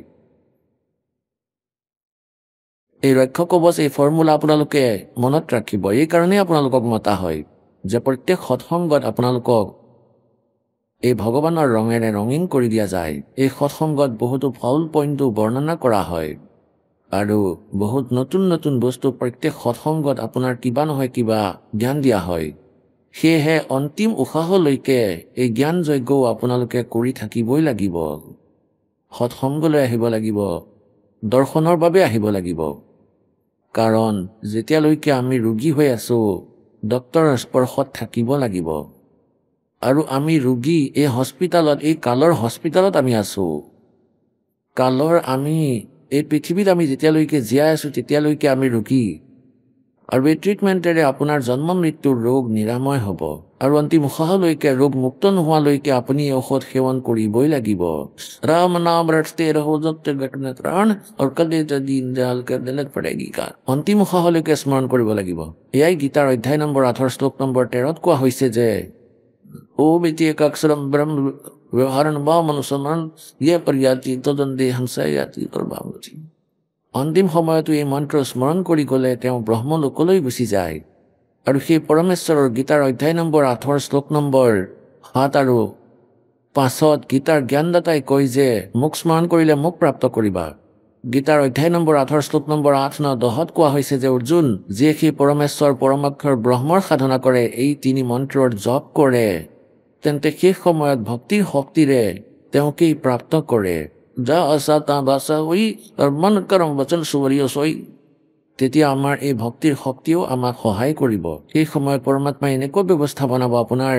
এই ৰক্ষা কবচ এই ফৰ্মুলা আপোনালোকে মনত ৰাখিব এই কাৰণেই আপোনালোকক মতা হয় যে প্ৰত্যেক সৎসংগত আপোনালোকক এই ভগৱানৰ ৰঙেৰে ৰঙীন কৰি দিয়া যায় এই সৎসংগত বহুতো ফল পইণ্টটো বৰ্ণনা কৰা হয় আৰু বহুত নতুন নতুন বস্তু প্ৰত্যেক সৎসংগত আপোনাৰ কিবা নহয় কিবা জ্ঞান দিয়া হয় সেয়েহে অন্তিম উশাহলৈকে এই জ্ঞান যজ্ঞও আপোনালোকে কৰি থাকিবই লাগিব সৎসংগলৈ আহিব লাগিব দৰ্শনৰ বাবে আহিব লাগিব কাৰণ যেতিয়ালৈকে আমি ৰোগী হৈ আছো ডক্তৰৰ স্পৰ্শত থাকিব লাগিব আৰু আমি ৰোগী এই হস্পিটালত, এই কালৰ হস্পিটালত আমি আছোঁ। কালৰ আমি এই পৃথিৱীত আমি যেতিয়ালৈকে জীয়াই আছোঁ তেতিয়ালৈকে আমি ৰোগী। আৰু এই ট্ৰিটমেণ্টেৰে আপোনাৰ জন্ম মৃত্যুৰ ৰোগ নিৰাময় হ'ব। আৰু অন্তিম উশাহলৈকে, ৰোগ মুক্ত নোহোৱালৈকে আপুনি ঔষধ সেৱন কৰিবই লাগিব। ৰাম নাম ৰটতে ৰহো জব তক ঘটনা ত্ৰাণ আৰু কদে দিন জাল কৰ দিলত পড়েগি কা। অন্তিম উশাহলৈকে স্মৰণ কৰিব লাগিব। এয়াই গীতাৰ অধ্যায় নম্বৰ 8 শ্লোক নম্বৰ 13 কোৱা হৈছে যে ओम इति एकाक्षरम ब्रह्म व्यवहारण व मनुसमरण ये पर्याति तदन्ते हंसाय याति प्रभावति। অন্তিম সময়তো এই মন্ত্ৰ স্মৰণ কৰি গ'লে তেওঁ ব্ৰহ্মলোকলৈ গুচি যায়। আৰু সেই পৰমেশ্বৰৰ গীতাৰ অধ্যায় নম্বৰ 8 শ্লোক নম্বৰ 7 আৰু 5 গীতাৰ জ্ঞানদাতাই কয় যে মোক স্মৰণ কৰিলে মোক প্ৰাপ্ত কৰিবা। গীতাৰ অধ্যায় নম্বৰ 8 শ্লোক নম্বৰ 8, 9, 10 কোৱা হৈছে যে অৰ্জুন, যিয়ে সেই পৰমেশ্বৰ পৰমাক্ষৰ ব্ৰহ্মৰ সাধনা কৰে, এই 3 মন্ত্ৰৰ জপ কৰে, তেন্তে শেষ সময়ত ভক্তিৰ শক্তিৰে তেওঁকেই প্ৰাপ্ত কৰে। যা আশা তা বাসা হৈ আৰু মন কৰম বচন সুৱৰীয় চৈ। তেতিয়া আমাৰ এই ভক্তিৰ শক্তিও আমাক সহায় কৰিব। সেই সময়ত পৰমাত্মাই এনেকুৱা ব্যৱস্থা বনাব আপোনাৰ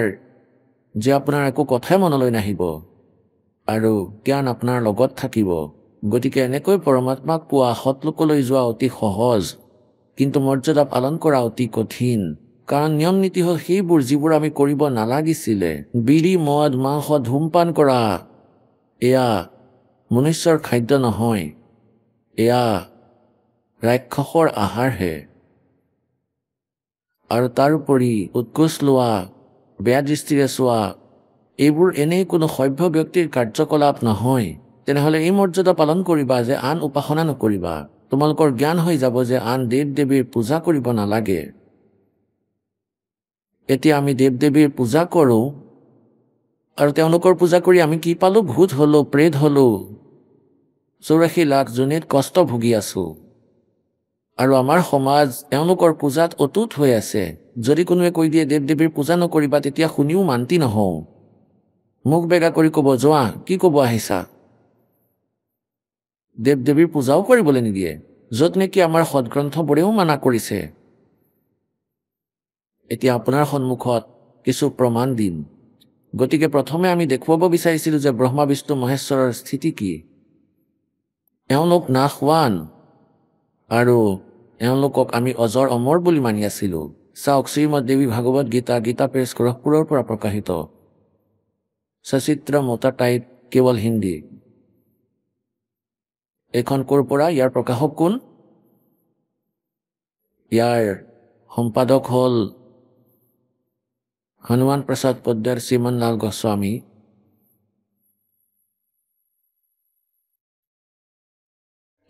যে আপোনাৰ একো কথাই মনলৈ নাহিব আৰু জ্ঞান আপোনাৰ লগত থাকিব। গতিকে এনেকৈ পৰমাত্মাক পোৱা সৎলোকলৈ যোৱা অতি সহজ, কিন্তু মৰ্যাদা পালন কৰা অতি কঠিন। কাৰণ নিয়ম নীতি হ'ল সেইবোৰ যিবোৰ আমি কৰিব নালাগিছিলে। বিড়ি, মদ, মাংস, ধূমপান কৰা এয়া মনুষ্যৰ খাদ্য নহয়, এয়া ৰাক্ষসৰ আহাৰহে। আৰু তাৰোপৰি উৎকোচ লোৱা, বেয়া দৃষ্টিৰে চোৱা, এইবোৰ এনেই কোনো সভ্য ব্যক্তিৰ কাৰ্যকলাপ নহয়। তেনেহ'লে এই মৰ্যাদা পালন কৰিবা যে আন উপাসনা নকৰিবা। তোমালোকৰ জ্ঞান হৈ যাব যে আন দেৱ দেৱীৰ পূজা কৰিব নালাগে। এতিয়া আমি দেৱ দেৱীৰ পূজা কৰোঁ আৰু তেওঁলোকৰ পূজা কৰি আমি কি পালোঁ? ভূত হ'লোঁ, প্ৰেত হ'লোঁ, 84 লাখ যোনিত কষ্ট ভুগি আছোঁ। আৰু আমাৰ সমাজ এওঁলোকৰ পূজাত অটুট হৈ আছে। যদি কোনোৱে কৈ দিয়ে দেৱ দেৱীৰ পূজা নকৰিবা, তেতিয়া শুনিও মান্তি নহওঁ। মুখ বেগা কৰি ক'ব, যোৱা, কি ক'ব আহিছা? দেৱ দেৱীৰ পূজাও কৰিবলৈ নিদিয়ে, য'ত নেকি আমাৰ সদগ্ৰন্থবোৰেও মানা কৰিছে। এতিয়া আপোনাৰ সন্মুখত কিছু প্ৰমাণ দিম। গতিকে প্ৰথমে আমি দেখুৱাব বিচাৰিছিলোঁ যে ব্ৰহ্মা বিষ্ণু মহেশ্বৰৰ স্থিতি কি। এওঁলোক নাশৱান আৰু এওঁলোকক আমি অজৰ অমৰ বুলি মানি আছিলোঁ। চাওক, শ্ৰীমদ দেৱী ভাগৱত গীতা, গীতা প্ৰেছ গৰখপুৰৰ পৰা প্ৰকাশিত, সচিত্ৰ মোটা টাইপ, কেৱল হিন্দী। এইখন ক'ৰ পৰা? ইয়াৰ প্ৰকাশক কোন? ইয়াৰ সম্পাদক হ'ল হনুমান প্ৰসাদ পোদ্দাৰ, শ্ৰীমান লাল গোস্বামী।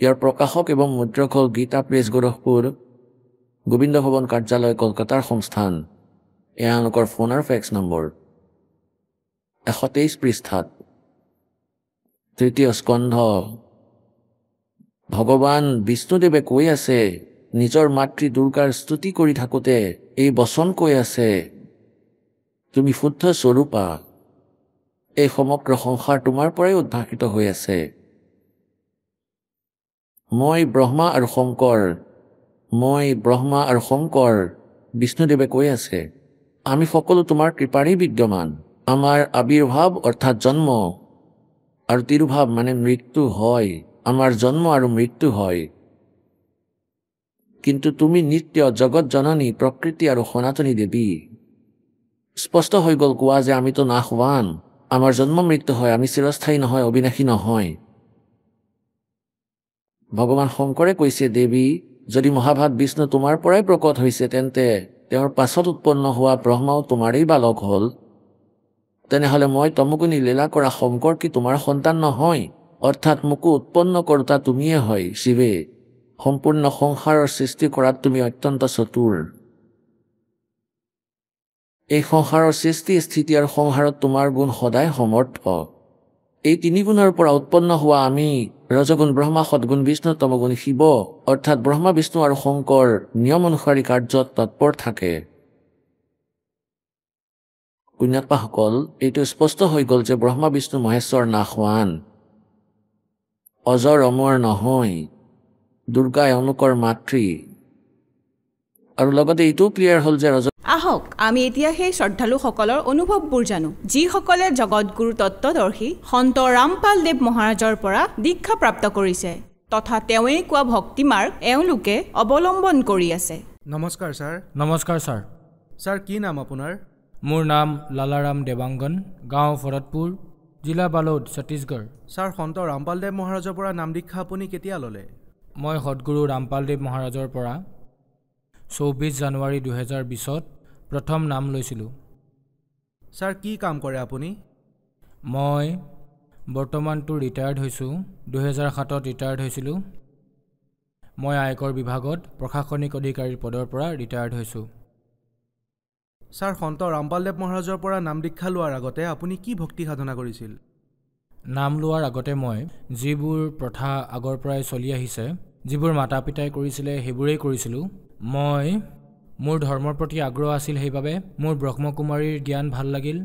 ইয়াৰ প্ৰকাশক এবং মুদ্ৰক হ'ল গীতা প্ৰেছ গৰখপুৰ, গোবিন্দ ভৱন কাৰ্যালয়, কলকাতাৰ সংস্থান। এওঁলোকৰ ফোন আৰু ফেক্স নম্বৰ 123 পৃষ্ঠাত। 3য় স্কন্ধ। ভগৱান বিষ্ণুদেৱে কৈ আছে, নিজৰ মাতৃ দুৰ্গাৰ স্তুতি কৰি থাকোঁতে এই বচন কৈ আছে, তুমি শুদ্ধ স্বৰূপা, এই সমগ্ৰ সংসাৰ তোমাৰ পৰাই উদ্ভাসিত হৈ আছে। মই ব্ৰহ্মা আৰু শংকৰ, মই ব্ৰহ্মা আৰু শংকৰ, বিষ্ণুদেৱে কৈ আছে, আমি সকলো তোমাৰ কৃপাৰেই বিদ্যমান। আমাৰ আবিৰ্ভাৱ অৰ্থাৎ জন্ম আৰু তিৰুভাৱ মানে মৃত্যু হয়। আমাৰ জন্ম আৰু মৃত্যু হয়, কিন্তু তুমি নিত্য জগত জননী, প্ৰকৃতি আৰু সনাতনী দেৱী। স্পষ্ট হৈ গ'ল কোৱা যে আমিতো নাশৱান, আমাৰ জন্ম মৃত্যু হয়, আমি চিৰস্থায়ী নহয়, অবিনাশী নহয়। ভগৱান শংকৰে কৈছে, দেৱী, যদি মহাভাগ বিষ্ণু তোমাৰ পৰাই প্ৰকট হৈছে, তেন্তে তেওঁৰ পাছত উৎপন্ন হোৱা ব্ৰহ্মাও তোমাৰেই বালক হ'ল। তেনেহ'লে মই তমুগুণী লীলা কৰা শংকৰ কি তোমাৰ সন্তান নহয়? অৰ্থাৎ মোকো উৎপন্ন কৰোতা তুমিয়ে হয়, শিৱে। সম্পূৰ্ণ সংসাৰৰ সৃষ্টি কৰাত তুমি অত্যন্ত চতুৰ। এই সংসাৰৰ সৃষ্টি, স্থিতি আৰু সংহাৰত তোমাৰ গুণ সদায় সমৰ্থ। এই 3 গুণৰ পৰা উৎপন্ন হোৱা আমি, ৰজগুণ ব্ৰহ্মা, সদগুণ বিষ্ণু, তমগুণ শিৱ, অৰ্থাৎ ব্ৰহ্মা বিষ্ণু আৰু শংকৰ নিয়ম অনুসাৰী কাৰ্যত তৎপৰ থাকে। পুণ্যাত্মাসকল, এইটো স্পষ্ট হৈ গ'ল যে ব্ৰহ্মা বিষ্ণু মহেশ্বৰ নাশৱান, অজৰ অমৰ নহয়। দুৰ্গা এওঁলোকৰ মাতৃ। আৰু লগতে এইটোও ক্লিয়াৰ হ'ল যে আহক আমি এতিয়া সেই শ্ৰদ্ধালুসকলৰ অনুভৱবোৰ জানো যিসকলে জগতগুৰু তত্ত্বদৰ্শী সন্ত ৰামপাল দেৱ মহাৰাজৰ পৰা দীক্ষা প্ৰাপ্ত কৰিছে তথা তেওঁৱেই কোৱা ভক্তি মাৰ্গ এওঁলোকে অৱলম্বন কৰি আছে। নমস্কাৰ ছাৰ। নমস্কাৰ ছাৰ। ছাৰ কি নাম আপোনাৰ? মোৰ নাম লালাৰাম দেৱাংগন, গাঁও ভৰতপুৰ, জিলা বালোদ, ছত্তীশগড়। ছাৰ সন্ত ৰামপাল দেৱ মহাৰাজৰ পৰা নাম দীক্ষা আপুনি কেতিয়া ল'লে? মই সদগুৰু ৰামপাল দেৱ মহাৰাজৰ পৰা 24 জানুৱাৰী 2020 প্ৰথম নাম লৈছিলোঁ। ছাৰ কি কাম কৰে আপুনি? মই বৰ্তমানটো ৰিটায়াৰ্ড হৈছোঁ, 2007 ৰিটায়াৰ্ড হৈছিলোঁ। মই আয়কৰ বিভাগত প্ৰশাসনিক অধিকাৰীৰ পদৰ পৰা ৰিটায়াৰ্ড হৈছোঁ। ছাৰ সন্ত ৰামপাল দেৱ মহাৰাজৰ পৰা নাম দীক্ষা লোৱাৰ আগতে আপুনি কি ভক্তি সাধনা কৰিছিল? নাম লোৱাৰ আগতে মই যিবোৰ প্ৰথা আগৰ পৰাই চলি আহিছে, যিবোৰ মাতা পিতাই কৰিছিলে সেইবোৰেই কৰিছিলোঁ। মই মোৰ ধৰ্মৰ প্ৰতি আগ্ৰহ আছিল, সেইবাবে মোৰ ব্ৰহ্মকুমাৰীৰ জ্ঞান ভাল লাগিল।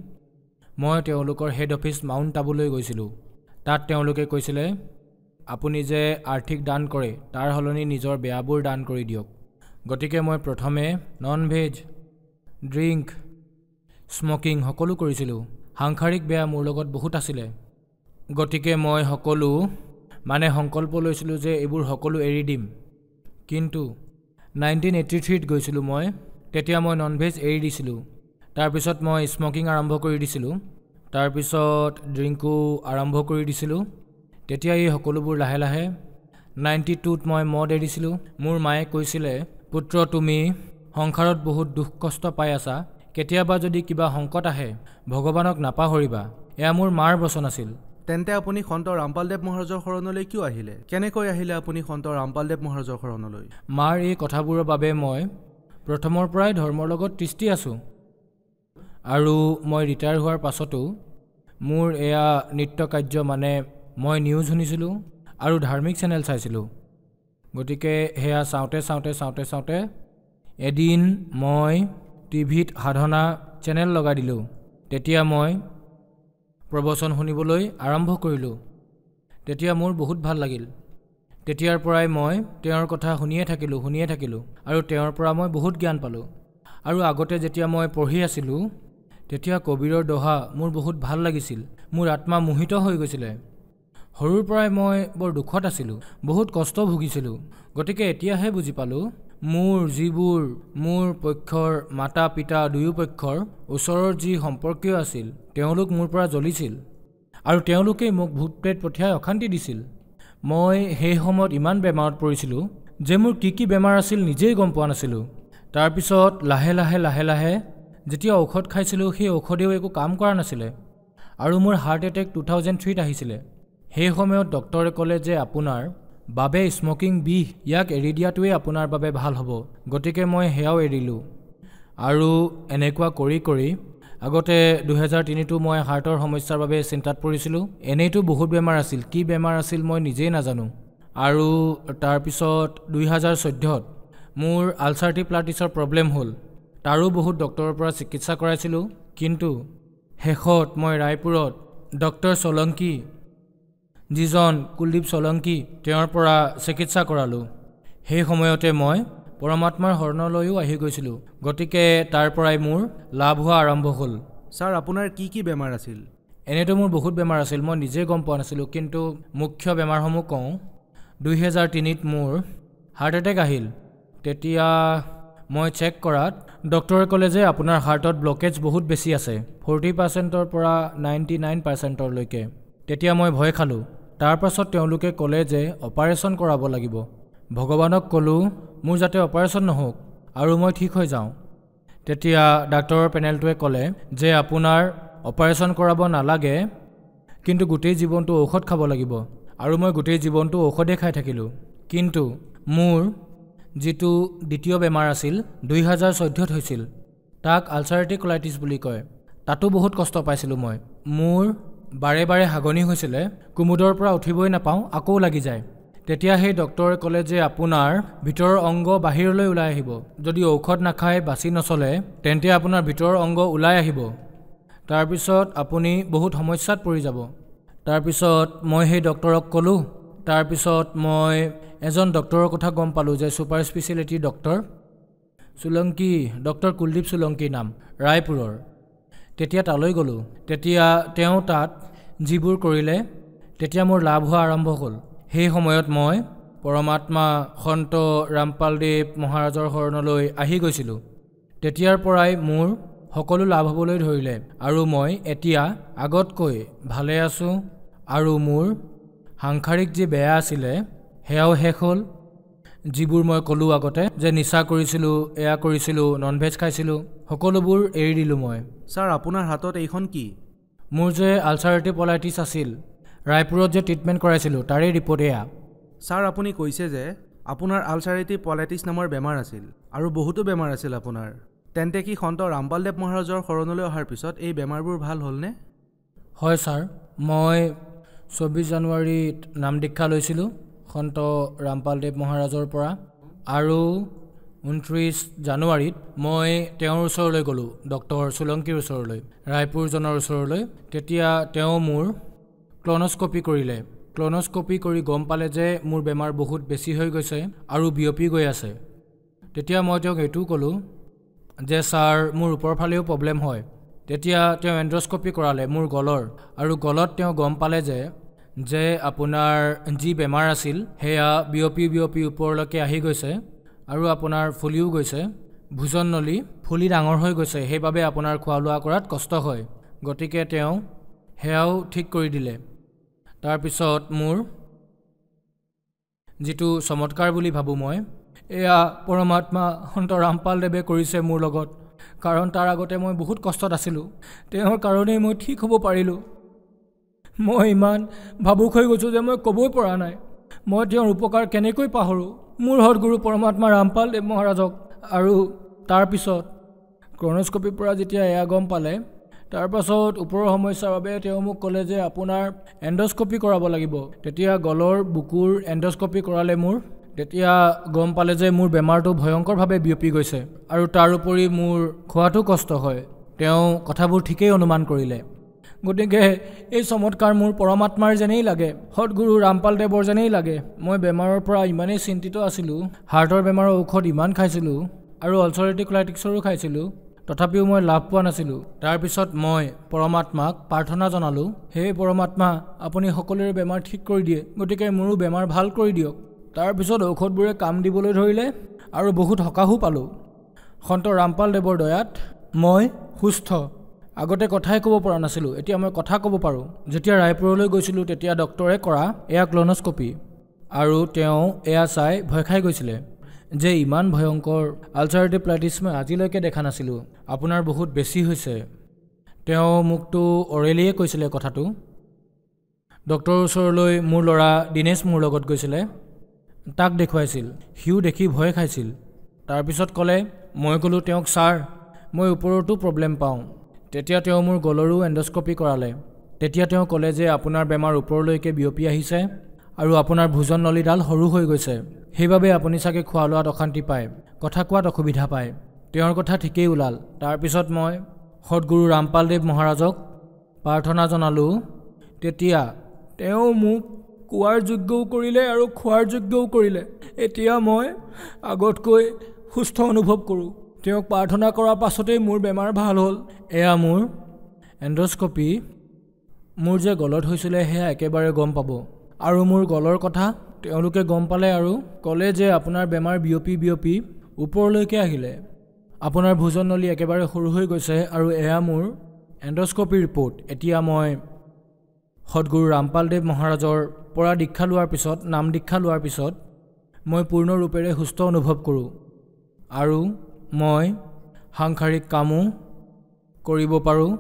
মই তেওঁলোকৰ হেড অফিচ মাউণ্ট আবুলৈ গৈছিলোঁ। তাত তেওঁলোকে কৈছিলে আপুনি যে আৰ্থিক দান কৰে তাৰ সলনি নিজৰ বেয়াবোৰ দান কৰি দিয়ক। গতিকে মই প্ৰথমে নন ভেজ, ড্ৰিংক, স্মকিং সকলো কৰিছিলোঁ। সাংসাৰিক বেয়া মোৰ লগত বহুত আছিলে। গতিকে মই সংকল্প লৈছিলোঁ যে এইবোৰ সকলো এৰি দিম। কিন্তু 1983 গৈছিলোঁ মই, তেতিয়া মই নন ভেজ এৰি দিছিলোঁ। তাৰপিছত মই স্মকিং আৰম্ভ কৰি দিছিলোঁ, তাৰপিছত ড্ৰিংকো আৰম্ভ কৰি দিছিলোঁ। তেতিয়া এই সকলোবোৰ লাহে লাহে 92ত মই মদ এৰিছিলোঁ। মোৰ মায়ে কৈছিলে পুত্ৰ তুমি সংসাৰত বহুত দুখ কষ্ট পাই আছা, কেতিয়াবা যদি কিবা সংকট আহে ভগৱানক নাপাহৰিবা। এয়া মোৰ মাৰ বচন আছিল। তেন্তে আপুনি সন্ত ৰামপাল দেৱ মহাৰাজৰ শৰণলৈ কিয় আহিলে? কেনেকৈ আহিলে আপুনি সন্ত ৰামপাল দেৱ মহাৰাজৰ শৰণলৈ? মাৰ এই কথাবোৰৰ বাবে মই প্ৰথমৰ পৰাই ধৰ্মৰ লগত তৃষ্টি আছোঁ। আৰু মই ৰিটায়াৰ হোৱাৰ পাছতো মোৰ এয়া নিত্য কাৰ্য, মানে মই নিউজ শুনিছিলোঁ আৰু ধাৰ্মিক চেনেল চাইছিলোঁ। গতিকে সেয়া চাওঁতে এদিন মই টিভিত সাধনা চেনেল লগাই দিলোঁ। তেতিয়া মই প্ৰবচন শুনিবলৈ আৰম্ভ কৰিলোঁ। তেতিয়া মোৰ বহুত ভাল লাগিল। তেতিয়াৰ পৰাই মই তেওঁৰ কথা শুনিয়ে থাকিলোঁ আৰু তেওঁৰ পৰা মই বহুত জ্ঞান পালোঁ। আৰু আগতে যেতিয়া মই পঢ়ি আছিলোঁ তেতিয়া কবিৰৰ দোহা মোৰ বহুত ভাল লাগিছিল। মোৰ আত্মা মোহিত হৈ গৈছিলে। সৰুৰ পৰাই মই বৰ দুখত আছিলোঁ, বহুত কষ্ট ভুগিছিলোঁ। গতিকে এতিয়াহে বুজি পালোঁ যিবোৰ মোৰ পক্ষৰ মাতা পিতা দুয়ো পক্ষৰ ওচৰৰ যি সম্পৰ্কীয় আছিল তেওঁলোক মোৰ পৰা জ্বলিছিল আৰু তেওঁলোকেই মোক ভূত প্ৰেত পঠিয়াই অশান্তি দিছিল। মই সেই সময়ত ইমান বেমাৰত পৰিছিলোঁ যে মোৰ কি বেমাৰ আছিল নিজেই গম পোৱা নাছিলোঁ। তাৰপিছত লাহে লাহে যেতিয়া ঔষধ খাইছিলোঁ সেই ঔষধেও একো কাম কৰা নাছিলে আৰু মোৰ হাৰ্ট এটেক 2003ত আহিছিলে। সেই সময়ত ডক্টৰে ক'লে যে আপোনাৰ বাবে স্মকিং বিষ, ইয়াক এৰি দিয়াটোৱেই আপোনাৰ বাবে ভাল হ'ব। গতিকে মই সেয়াও এৰিলোঁ। আৰু এনেকুৱা কৰি আগতে 2003টো মই হাৰ্টৰ সমস্যাৰ বাবে চিন্তাত পৰিছিলোঁ। এনেইতো বহুত বেমাৰ আছিল, কি বেমাৰ আছিল মই নিজেই নাজানো। আৰু তাৰপিছত 2014ত মোৰ আলচাৰেটিভ প্লাটিছৰ প্ৰব্লেম হ'ল। তাৰো বহুত ডক্টৰৰ পৰা চিকিৎসা কৰাইছিলোঁ। কিন্তু শেষত মই ৰায়পুৰত ডক্টৰ সোলংকি, যিজন কুলদীপ সোলংকি, তেওঁৰ পৰা চিকিৎসা কৰালোঁ। সেই সময়তে মই পৰমাত্মাৰ শৰণলৈও আহি গৈছিলোঁ। গতিকে তাৰ পৰাই মোৰ লাভ হোৱা আৰম্ভ হ'ল। ছাৰ আপোনাৰ কি বেমাৰ আছিল? এনেতো মোৰ বহুত বেমাৰ আছিল, মই নিজে গম পোৱা নাছিলোঁ। কিন্তু মুখ্য বেমাৰসমূহ কওঁ, 2003ত মোৰ হাৰ্ট এটেক আহিল। তেতিয়া মই চেক কৰাত ডক্টৰে ক'লে যে আপোনাৰ হাৰ্টত ব্লকেজ বহুত বেছি আছে, 40%ৰ পৰা 99%লৈকে। তেতিয়া মই ভয় খালোঁ। তাৰপাছত তেওঁলোকে ক'লে যে অপাৰেশ্যন কৰাব লাগিব। ভগৱানক ক'লোঁ মোৰ যাতে অপাৰেশ্যন নহওক আৰু মই ঠিক হৈ যাওঁ। তেতিয়া ডাক্তৰৰ পেনেলটোৱে ক'লে যে আপোনাৰ অপাৰেশ্যন কৰাব নালাগে, কিন্তু গোটেই জীৱনটো ঔষধ খাব লাগিব। আৰু মই গোটেই জীৱনটো ঔষধে খাই থাকিলোঁ। কিন্তু মোৰ যিটো দ্বিতীয় বেমাৰ আছিল 2014ত হৈছিল, তাক আলচাৰেটিভ কলাইটিছ বুলি কয়। তাতো বহুত কষ্ট পাইছিলোঁ মই। মোৰ বাৰে হাগনি হৈছিলে, কুমুদৰ পৰা উঠিবই নাপাওঁ, আকৌ লাগি যায়। তেতিয়া সেই ডক্টৰে ক'লে যে আপোনাৰ ভিতৰৰ অংগ বাহিৰলৈ ওলাই আহিব। যদি ঔষধ নাখায়, বাছি নচলে, তেন্তে আপোনাৰ ভিতৰৰ অংগ ওলাই আহিব। তাৰপিছত আপুনি বহুত সমস্যাত পৰি যাব। তাৰপিছত মই সেই ডক্টৰক ক'লোঁ। তাৰপিছত মই এজন ডক্টৰৰ কথা গম পালোঁ যে super speciality doctor Solanki doctor Kuldeep Solanki নাম ৰায়পুৰৰ তেতিয়া তালৈ গ'লোঁ তেতিয়া তেওঁ তাত যিবোৰ কৰিলে তেতিয়া মোৰ লাভ হোৱা আৰম্ভ হ'ল সেই সময়ত মই পৰমাত্মা সন্ত ৰামপালদেৱ মহাৰাজৰ শৰণলৈ আহি গৈছিলোঁ তেতিয়াৰ পৰাই মোৰ সকলো লাভ হ'বলৈ ধৰিলে আৰু মই এতিয়া আগতকৈ ভালে আছোঁ আৰু মোৰ সাংসাৰিক যি বেয়া আছিলে সেয়াও শেষ হ'ল যিবোৰ মই ক'লোঁ আগতে যে নিচা কৰিছিলোঁ এয়া কৰিছিলোঁ ননভেজ খাইছিলোঁ সকলোবোৰ এৰি দিলোঁ মই ছাৰ আপোনাৰ হাতত এইখন কি মোৰ যে আলচাৰেটিভ পলাইটিছ আছিল ৰায়পুৰত যে ট্ৰিটমেণ্ট কৰাইছিলোঁ তাৰে ৰিপৰ্ট এয়া ছাৰ আপুনি কৈছে যে আপোনাৰ আলচাৰেটিভ পলাইটিছ নামৰ বেমাৰ আছিল আৰু বহুতো বেমাৰ আছিল আপোনাৰ তেন্তে কি সন্ত ৰামপালদেৱ মহাৰাজৰ শৰণলৈ অহাৰ পিছত এই বেমাৰবোৰ ভাল হ'লনে হয় ছাৰ মই 24 জানুৱাৰীত নাম দীক্ষা লৈছিলোঁ সন্ত ৰামপালদেৱ মহাৰাজৰ পৰা আৰু 29 জানুৱাৰীত মই তেওঁৰ ওচৰলৈ গ'লোঁ ডক্টৰ সোলংকিৰ ওচৰলৈ ৰায়পুৰজনৰ ওচৰলৈ তেতিয়া তেওঁ মোৰ ক্লনস্কপি কৰিলে ক্লনস্কপি কৰি গম পালে যে মোৰ বেমাৰ বহুত বেছি হৈ গৈছে আৰু বিয়পি গৈ আছে তেতিয়া মই তেওঁক এইটোও ক'লোঁ যে ছাৰ মোৰ ওপৰৰ ফালেও প্ৰব্লেম হয় তেতিয়া তেওঁ এণ্ড্ৰস্কপি কৰালে মোৰ গলৰ আৰু গলত তেওঁ গম পালে যে আপোনাৰ যি বেমাৰ আছিল সেয়া বিয়পি ওপৰলৈকে আহি গৈছে আৰু আপোনাৰ ফুলিও গৈছে ভোজন নলী ফুলি ডাঙৰ হৈ গৈছে সেইবাবে আপোনাৰ খোৱা লোৱা কৰাত কষ্ট হয় গতিকে তেওঁ সেয়াও ঠিক কৰি দিলে তাৰপিছত মোৰ যিটো চমৎকাৰ বুলি ভাবোঁ মই এয়া পৰমাত্মা সন্ত ৰামপালদেৱে কৰিছে মোৰ লগত কাৰণ তাৰ আগতে মই বহুত কষ্টত আছিলোঁ তেওঁৰ কাৰণেই মই ঠিক হ'ব পাৰিলোঁ মই ইমান ভাবুক হৈ গৈছোঁ যে মই ক'বই পৰা নাই মই তেওঁৰ উপকাৰ কেনেকৈ পাহৰোঁ মোৰ সদগুৰু পৰমাত্মা ৰামপালদেৱ মহাৰাজক আৰু তাৰপিছত ক্ৰনস্কপিৰ পৰা যেতিয়া এয়া গম পালে তাৰপাছত ওপৰৰ সমস্যাৰ বাবে তেওঁ মোক ক'লে যে আপোনাৰ এণ্ডস্কপি কৰাব লাগিব তেতিয়া গলৰ বুকুৰ এণ্ডস্কপি কৰালে মোৰ তেতিয়া গম পালে যে মোৰ বেমাৰটো ভয়ংকৰভাৱে বিয়পি গৈছে আৰু তাৰ উপৰি মোৰ খোৱাটো কষ্ট হয় তেওঁ কথাবোৰ ঠিকেই অনুমান কৰিলে গতিকে এই চমৎকাৰ মোৰ পৰমাত্মাৰ যেনেই লাগে সদগুৰু ৰামপালদেৱৰ যেনেই লাগে মই বেমাৰৰ পৰা ইমানেই চিন্তিত আছিলোঁ হাৰ্টৰ বেমাৰৰ ঔষধ ইমান খাইছিলোঁ আৰু আলচাৰেটিভ কলাইটিছৰো খাইছিলোঁ তথাপিও মই লাভ পোৱা নাছিলোঁ তাৰপিছত মই পৰমাত্মাক প্ৰাৰ্থনা জনালোঁ হে পৰমাত্মা আপুনি সকলোৰে বেমাৰ ঠিক কৰি দিয়ে গতিকে মোৰো বেমাৰ ভাল কৰি দিয়ক তাৰপিছত ঔষধবোৰে কাম দিবলৈ ধৰিলে আৰু বহুত সকাহো পালোঁ সন্ত ৰামপালদেৱৰ দয়াত মই সুস্থ আগতে কথাই ক'ব পৰা নাছিলোঁ এতিয়া মই কথা ক'ব পাৰোঁ যেতিয়া ৰায়পুৰলৈ গৈছিলোঁ তেতিয়া ডক্টৰে কৰা এয়া ক্লনস্কপি আৰু তেওঁ এয়া চাই ভয় খাই গৈছিলে যে ইমান ভয়ংকৰ আলচাৰেটিভ প্লাইটিছ মই আজিলৈকে দেখা নাছিলোঁ আপোনাৰ বহুত বেছি হৈছে তেওঁ মোকতো অৰেলিয়ে কৈছিলে কথাটো ডক্টৰৰ ওচৰলৈ মোৰ ল'ৰা দিনেশ মোৰ লগত গৈছিলে তাক দেখুৱাইছিল সিও দেখি ভয় খাইছিল তাৰপিছত ক'লে মই ক'লোঁ তেওঁক ছাৰ মই ওপৰতো প্ৰব্লেম পাওঁ তেতিয়া তেওঁ মোৰ গলৰো এণ্ডস্কপি কৰালে তেতিয়া তেওঁ ক'লে যে আপোনাৰ বেমাৰ ওপৰলৈকে বিয়পি আহিছে আৰু আপোনাৰ ভোজন নলীডাল সৰু হৈ গৈছে সেইবাবে আপুনি চাগে খোৱা লোৱাত অশান্তি পায় কথা কোৱাত অসুবিধা পায় তেওঁৰ কথা ঠিকেই ওলাল তাৰপিছত মই সদগুৰু ৰামপালদেৱ মহাৰাজক প্ৰাৰ্থনা জনালোঁ তেতিয়া তেওঁ মোক কোৱাৰ যোগ্যও কৰিলে আৰু খোৱাৰ যোগ্যও কৰিলে এতিয়া মই আগতকৈ সুস্থ অনুভৱ কৰোঁ তেওঁক প্ৰাৰ্থনা কৰাৰ পাছতেই মোৰ বেমাৰ ভাল হ'ল এয়া মোৰ এণ্ডস্কপি মোৰ যে গলত হৈছিলে সেয়া একেবাৰে গম পাব আৰু মোৰ গলৰ কথা তেওঁলোকে গম পালে আৰু ক'লে যে আপোনাৰ বেমাৰ বিয়পি ওপৰলৈকে আহিলে আপোনাৰ ভোজন নলী একেবাৰে সৰু হৈ গৈছে আৰু এয়া মোৰ এণ্ডস্কপি ৰিপৰ্ট এতিয়া মই সদগুৰু ৰামপালদেৱ মহাৰাজৰ পৰা দীক্ষা লোৱাৰ পিছত নাম দীক্ষা লোৱাৰ পিছত মই পূৰ্ণৰূপেৰে সুস্থ অনুভৱ কৰোঁ আৰু মই সাংসাৰিক কামো কৰিব পাৰোঁ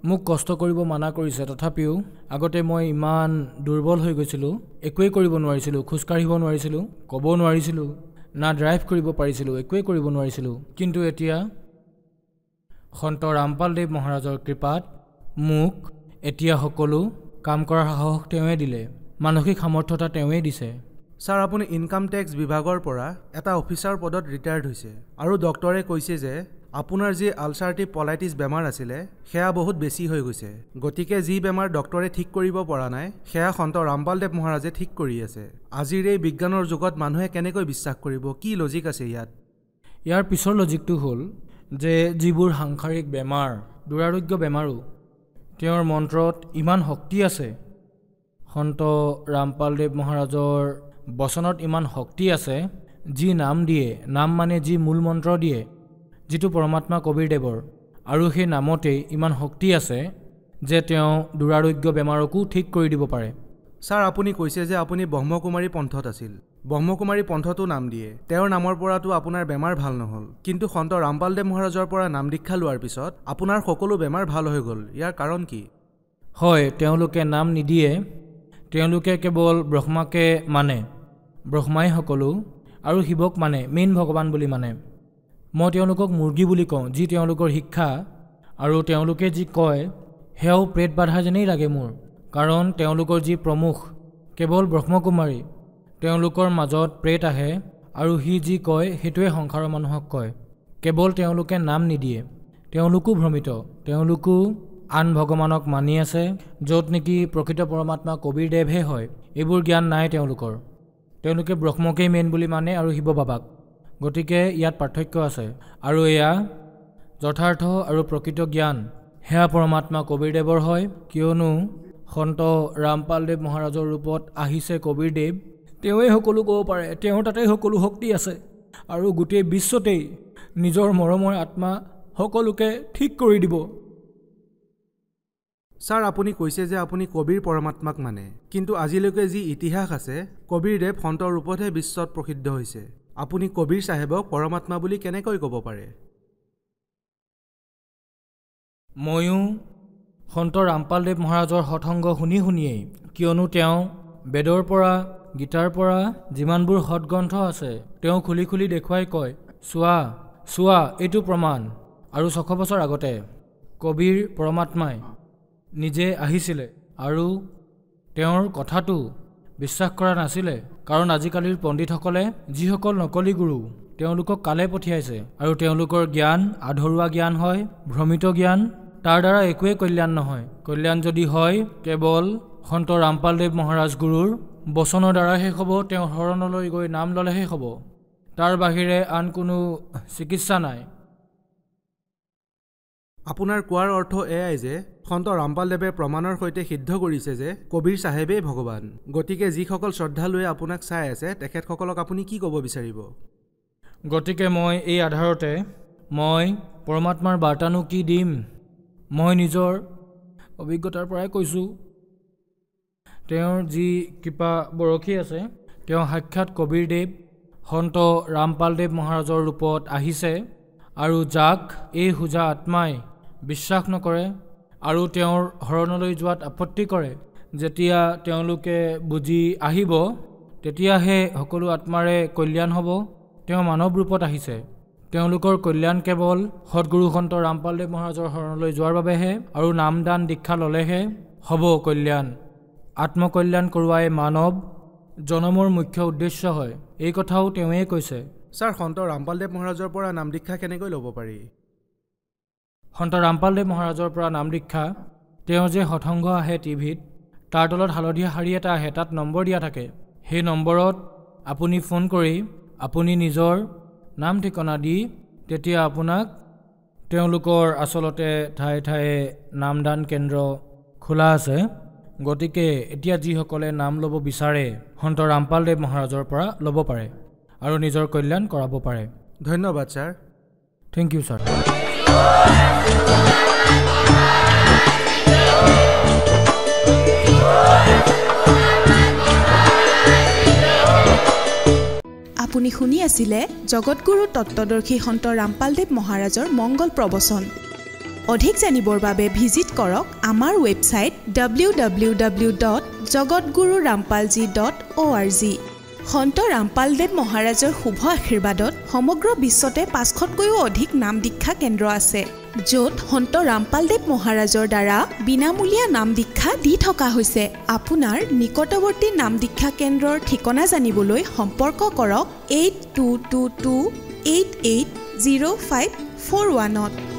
মোক কষ্ট কৰিব মানা কৰিছে তথাপিও আগতে মই ইমান দুৰ্বল হৈ গৈছিলোঁ একোৱেই কৰিব নোৱাৰিছিলোঁ খোজকাঢ়িব নোৱাৰিছিলোঁ ক'ব নোৱাৰিছিলোঁ না ড্ৰাইভ কৰিব পাৰিছিলোঁ একোৱেই কৰিব নোৱাৰিছিলোঁ কিন্তু এতিয়া সন্ত ৰামপালদেৱ মহাৰাজৰ কৃপাত মোক এতিয়া সকলো কাম কৰাৰ সাহস তেওঁৱে দিলে মানসিক সামৰ্থ্যতা তেওঁৱে দিছে ছাৰ আপুনি ইনকাম টেক্স বিভাগৰ পৰা এটা অফিচাৰ পদত ৰিটায়াৰ্ড হৈছে আৰু ডক্টৰে কৈছে যে আপোনাৰ যি আলচাৰেটিভ পলাইটিছ বেমাৰ আছিলে সেয়া বহুত বেছি হৈ গৈছে গতিকে যি বেমাৰ ডক্টৰে ঠিক কৰিব পৰা নাই সেয়া সন্ত ৰামপালদেৱ মহাৰাজে ঠিক কৰি আছে আজিৰ এই বিজ্ঞানৰ যুগত মানুহে কেনেকৈ বিশ্বাস কৰিব কি লজিক আছে ইয়াত ইয়াৰ পিছৰ লজিকটো হ'ল যে যিবোৰ সাংসাৰিক বেমাৰ দুৰাৰোগ্য বেমাৰো তেওঁৰ মন্ত্ৰত ইমান শক্তি আছে, সন্ত ৰামপালদেৱ মহাৰাজৰ বচনত ইমান শক্তি আছে, যি নাম দিয়ে, নাম মানে যি মূল মন্ত্ৰ দিয়ে যিটো পৰমাত্মা কবীৰদেৱৰ, আৰু সেই নামতেই ইমান শক্তি আছে যে তেওঁ দুৰাৰোগ্য বেমাৰকো ঠিক কৰি দিব পাৰে। ছাৰ, আপুনি কৈছে যে আপুনি ব্ৰহ্মকুমাৰী পন্থত আছিল। ব্ৰহ্মকুমাৰী পন্থতো নাম দিয়ে, তেওঁৰ নামৰ পৰাতো আপোনাৰ বেমাৰ ভাল নহ'ল, কিন্তু সন্ত ৰামপালদেৱ মহাৰাজৰ পৰা নাম দীক্ষা লোৱাৰ পিছত আপোনাৰ সকলো বেমাৰ ভাল হৈ গ'ল। ইয়াৰ কাৰণ কি? হয়, তেওঁলোকে নাম নিদিয়ে, তেওঁলোকে কেৱল ব্ৰহ্মাকে মানে, ব্ৰহ্মাই সকলো, আৰু শিৱক মানে, মেইন ভগৱান বুলি মানে। মই তেওঁলোকক মুৰ্গী বুলি কওঁ, যি তেওঁলোকৰ শিক্ষা, আৰু তেওঁলোকে যি কয় সেয়াও প্ৰেত বাধা যেনেই লাগে মোৰ, কাৰণ তেওঁলোকৰ যি প্ৰমুখ কেৱল ব্ৰহ্মকুমাৰী, তেওঁলোকৰ মাজত প্ৰেত আহে আৰু সি যি কয় সেইটোৱে সংসাৰৰ মানুহক কয়। কেৱল তেওঁলোকে নাম নিদিয়ে, তেওঁলোকো ভ্ৰমিত, তেওঁলোকো আন ভগৱানক মানি আছে, য'ত নেকি প্ৰকৃত পৰমাত্মা কবীৰদেৱহে হয়। এইবোৰ জ্ঞান নাই তেওঁলোকৰ, তেওঁলোকে ব্ৰহ্মকেই মেইন বুলি মানে আৰু শিৱ বাবাক। গতিকে ইয়াত পাৰ্থক্য আছে, আৰু এয়া যথাৰ্থ আৰু প্ৰকৃত জ্ঞান সেয়া পৰমাত্মা কবীৰদেৱৰ হয়, কিয়নো সন্ত ৰামপালদেৱ মহাৰাজৰ ৰূপত আহিছে কবীৰদেৱ, তেওঁৱে সকলো ক'ব পাৰে, তেওঁৰ তাতে সকলো শক্তি আছে, আৰু গোটেই বিশ্বতেই নিজৰ মৰমৰ আত্মা সকলোকে ঠিক কৰি দিব। ছাৰ, আপুনি কৈছে যে আপুনি কবীৰ পৰমাত্মাক মানে, কিন্তু আজিলৈকে যি ইতিহাস আছে কবীৰদেৱ সন্ত ৰূপতহে বিশ্বত প্ৰসিদ্ধ হৈছে। আপুনি কবীৰ চাহেবক পৰমাত্মা বুলি কেনেকৈ ক'ব পাৰে? ময়ো সন্ত ৰামপালদেৱ মহাৰাজৰ সৎসংগ শুনি শুনিয়েই, কিয়নো তেওঁ বেদৰ পৰা গীতাৰ পৰা যিমানবোৰ সৎগ্ৰন্থ আছে তেওঁ খুলি খুলি দেখুৱাই কয়, চোৱা চোৱা এইটো প্ৰমাণ। আৰু 600 বছৰ আগতে কবীৰ পৰমাত্মাই নিজে আহিছিলে আৰু তেওঁৰ কথাটো বিশ্বাস কৰা নাছিলে, কাৰণ আজিকালিৰ পণ্ডিতসকলে যিসকল নকলি গুৰু তেওঁলোকক কালে পঠিয়াইছে, আৰু তেওঁলোকৰ জ্ঞান আধৰুৱা জ্ঞান হয়, ভ্ৰমিত জ্ঞান, তাৰ দ্বাৰা একোৱেই কল্যাণ নহয়। কল্যাণ যদি হয় কেৱল সন্ত ৰামপালদেৱ মহাৰাজ গুৰুৰ বচনৰ দ্বাৰা শেষ হ'ব, তেওঁ শৰণলৈ গৈ নাম ল'লেহে হ'ব, তাৰ বাহিৰে আন কোনো চিকিৎসা নাই। আপোনাৰ কোৱাৰ অৰ্থ এয়াই যে সন্ত ৰামপালদেৱে প্ৰমাণৰ সৈতে সিদ্ধ কৰিছে যে কবীৰ চাহেবেই ভগৱান। গতিকে যিসকল শ্ৰদ্ধালুৱে আপোনাক চাই আছে তেখেতসকলক আপুনি কি ক'ব বিচাৰিব? গতিকে মই এই আধাৰতে মই পৰমাত্মাৰ বাৰ্তানো কি দিম, মই নিজৰ অভিজ্ঞতাৰ পৰাই কৈছোঁ। তেওঁৰ যি কৃপা বৰশী আছে, তেওঁ সাক্ষাৎ কবীৰদেৱ সন্ত ৰামপালদেৱ মহাৰাজৰ ৰূপত আহিছে, আৰু যাক এই সোজা আত্মাই বিশ্বাস নকৰে আৰু তেওঁৰ শৰণলৈ যোৱাত আপত্তি কৰে, যেতিয়া তেওঁলোকে বুজি আহিব তেতিয়াহে সকলো আত্মাৰে কল্যাণ হ'ব। তেওঁ মানৱ ৰূপত আহিছে, তেওঁলোকৰ কল্যাণ কেৱল সৎগুৰু সন্ত ৰামপালদেৱ মহাৰাজৰ শৰণলৈ যোৱাৰ বাবেহে, আৰু নাম দান দীক্ষা ল'লেহে হ'ব কল্যাণ। আত্মকল্যাণ কৰোৱাই মানৱ জনমৰ মুখ্য উদ্দেশ্য হয়, এই কথাও তেওঁৱেই কৈছে। ছাৰ, সন্ত ৰামপালদেৱ মহাৰাজৰ পৰা নাম দীক্ষা কেনেকৈ ল'ব পাৰি? সন্ত ৰামপালদেৱ মহাৰাজৰ পৰা নাম দীক্ষা, তেওঁ যে সৎসংগ আহে টিভিত, তাৰ তলত হালধীয়া শাৰী এটা আহে, তাত নম্বৰ দিয়া থাকে, সেই নম্বৰত আপুনি ফোন কৰি আপুনি নিজৰ নাম ঠিকনা দি তেতিয়া আপোনাক তেওঁলোকৰ আচলতে ঠায়ে ঠায়ে নামদান কেন্দ্ৰ খোলা আছে। গতিকে এতিয়া যিসকলে নাম ল'ব বিচাৰে সন্ত ৰামপালদেৱ মহাৰাজৰ পৰা ল'ব পাৰে আৰু নিজৰ কল্যাণ কৰাব পাৰে। ধন্যবাদ ছাৰ। Thank U sir. আপুনি শুনি আছিলে জগতগুৰু তত্ত্বদৰ্শী সন্ত ৰামপালদেৱ মহাৰাজৰ মংগল প্ৰবচন। অধিক জানিবৰ বাবে ভিজিট কৰক আমাৰ ৱেবছাইট www.jagatgururampalji.org। সন্ত ৰামপালদেৱ মহাৰাজৰ শুভ আশীৰ্বাদত সমগ্ৰ বিশ্বতে 500তকৈও অধিক নাম দীক্ষা কেন্দ্ৰ আছে, য'ত সন্ত ৰামপালদেৱ মহাৰাজৰ দ্বাৰা বিনামূলীয়া নাম দীক্ষা দি থকা হৈছে। আপোনাৰ নিকটৱৰ্তী নাম দীক্ষা কেন্দ্ৰৰ ঠিকনা জানিবলৈ সম্পৰ্ক কৰক 8222880541।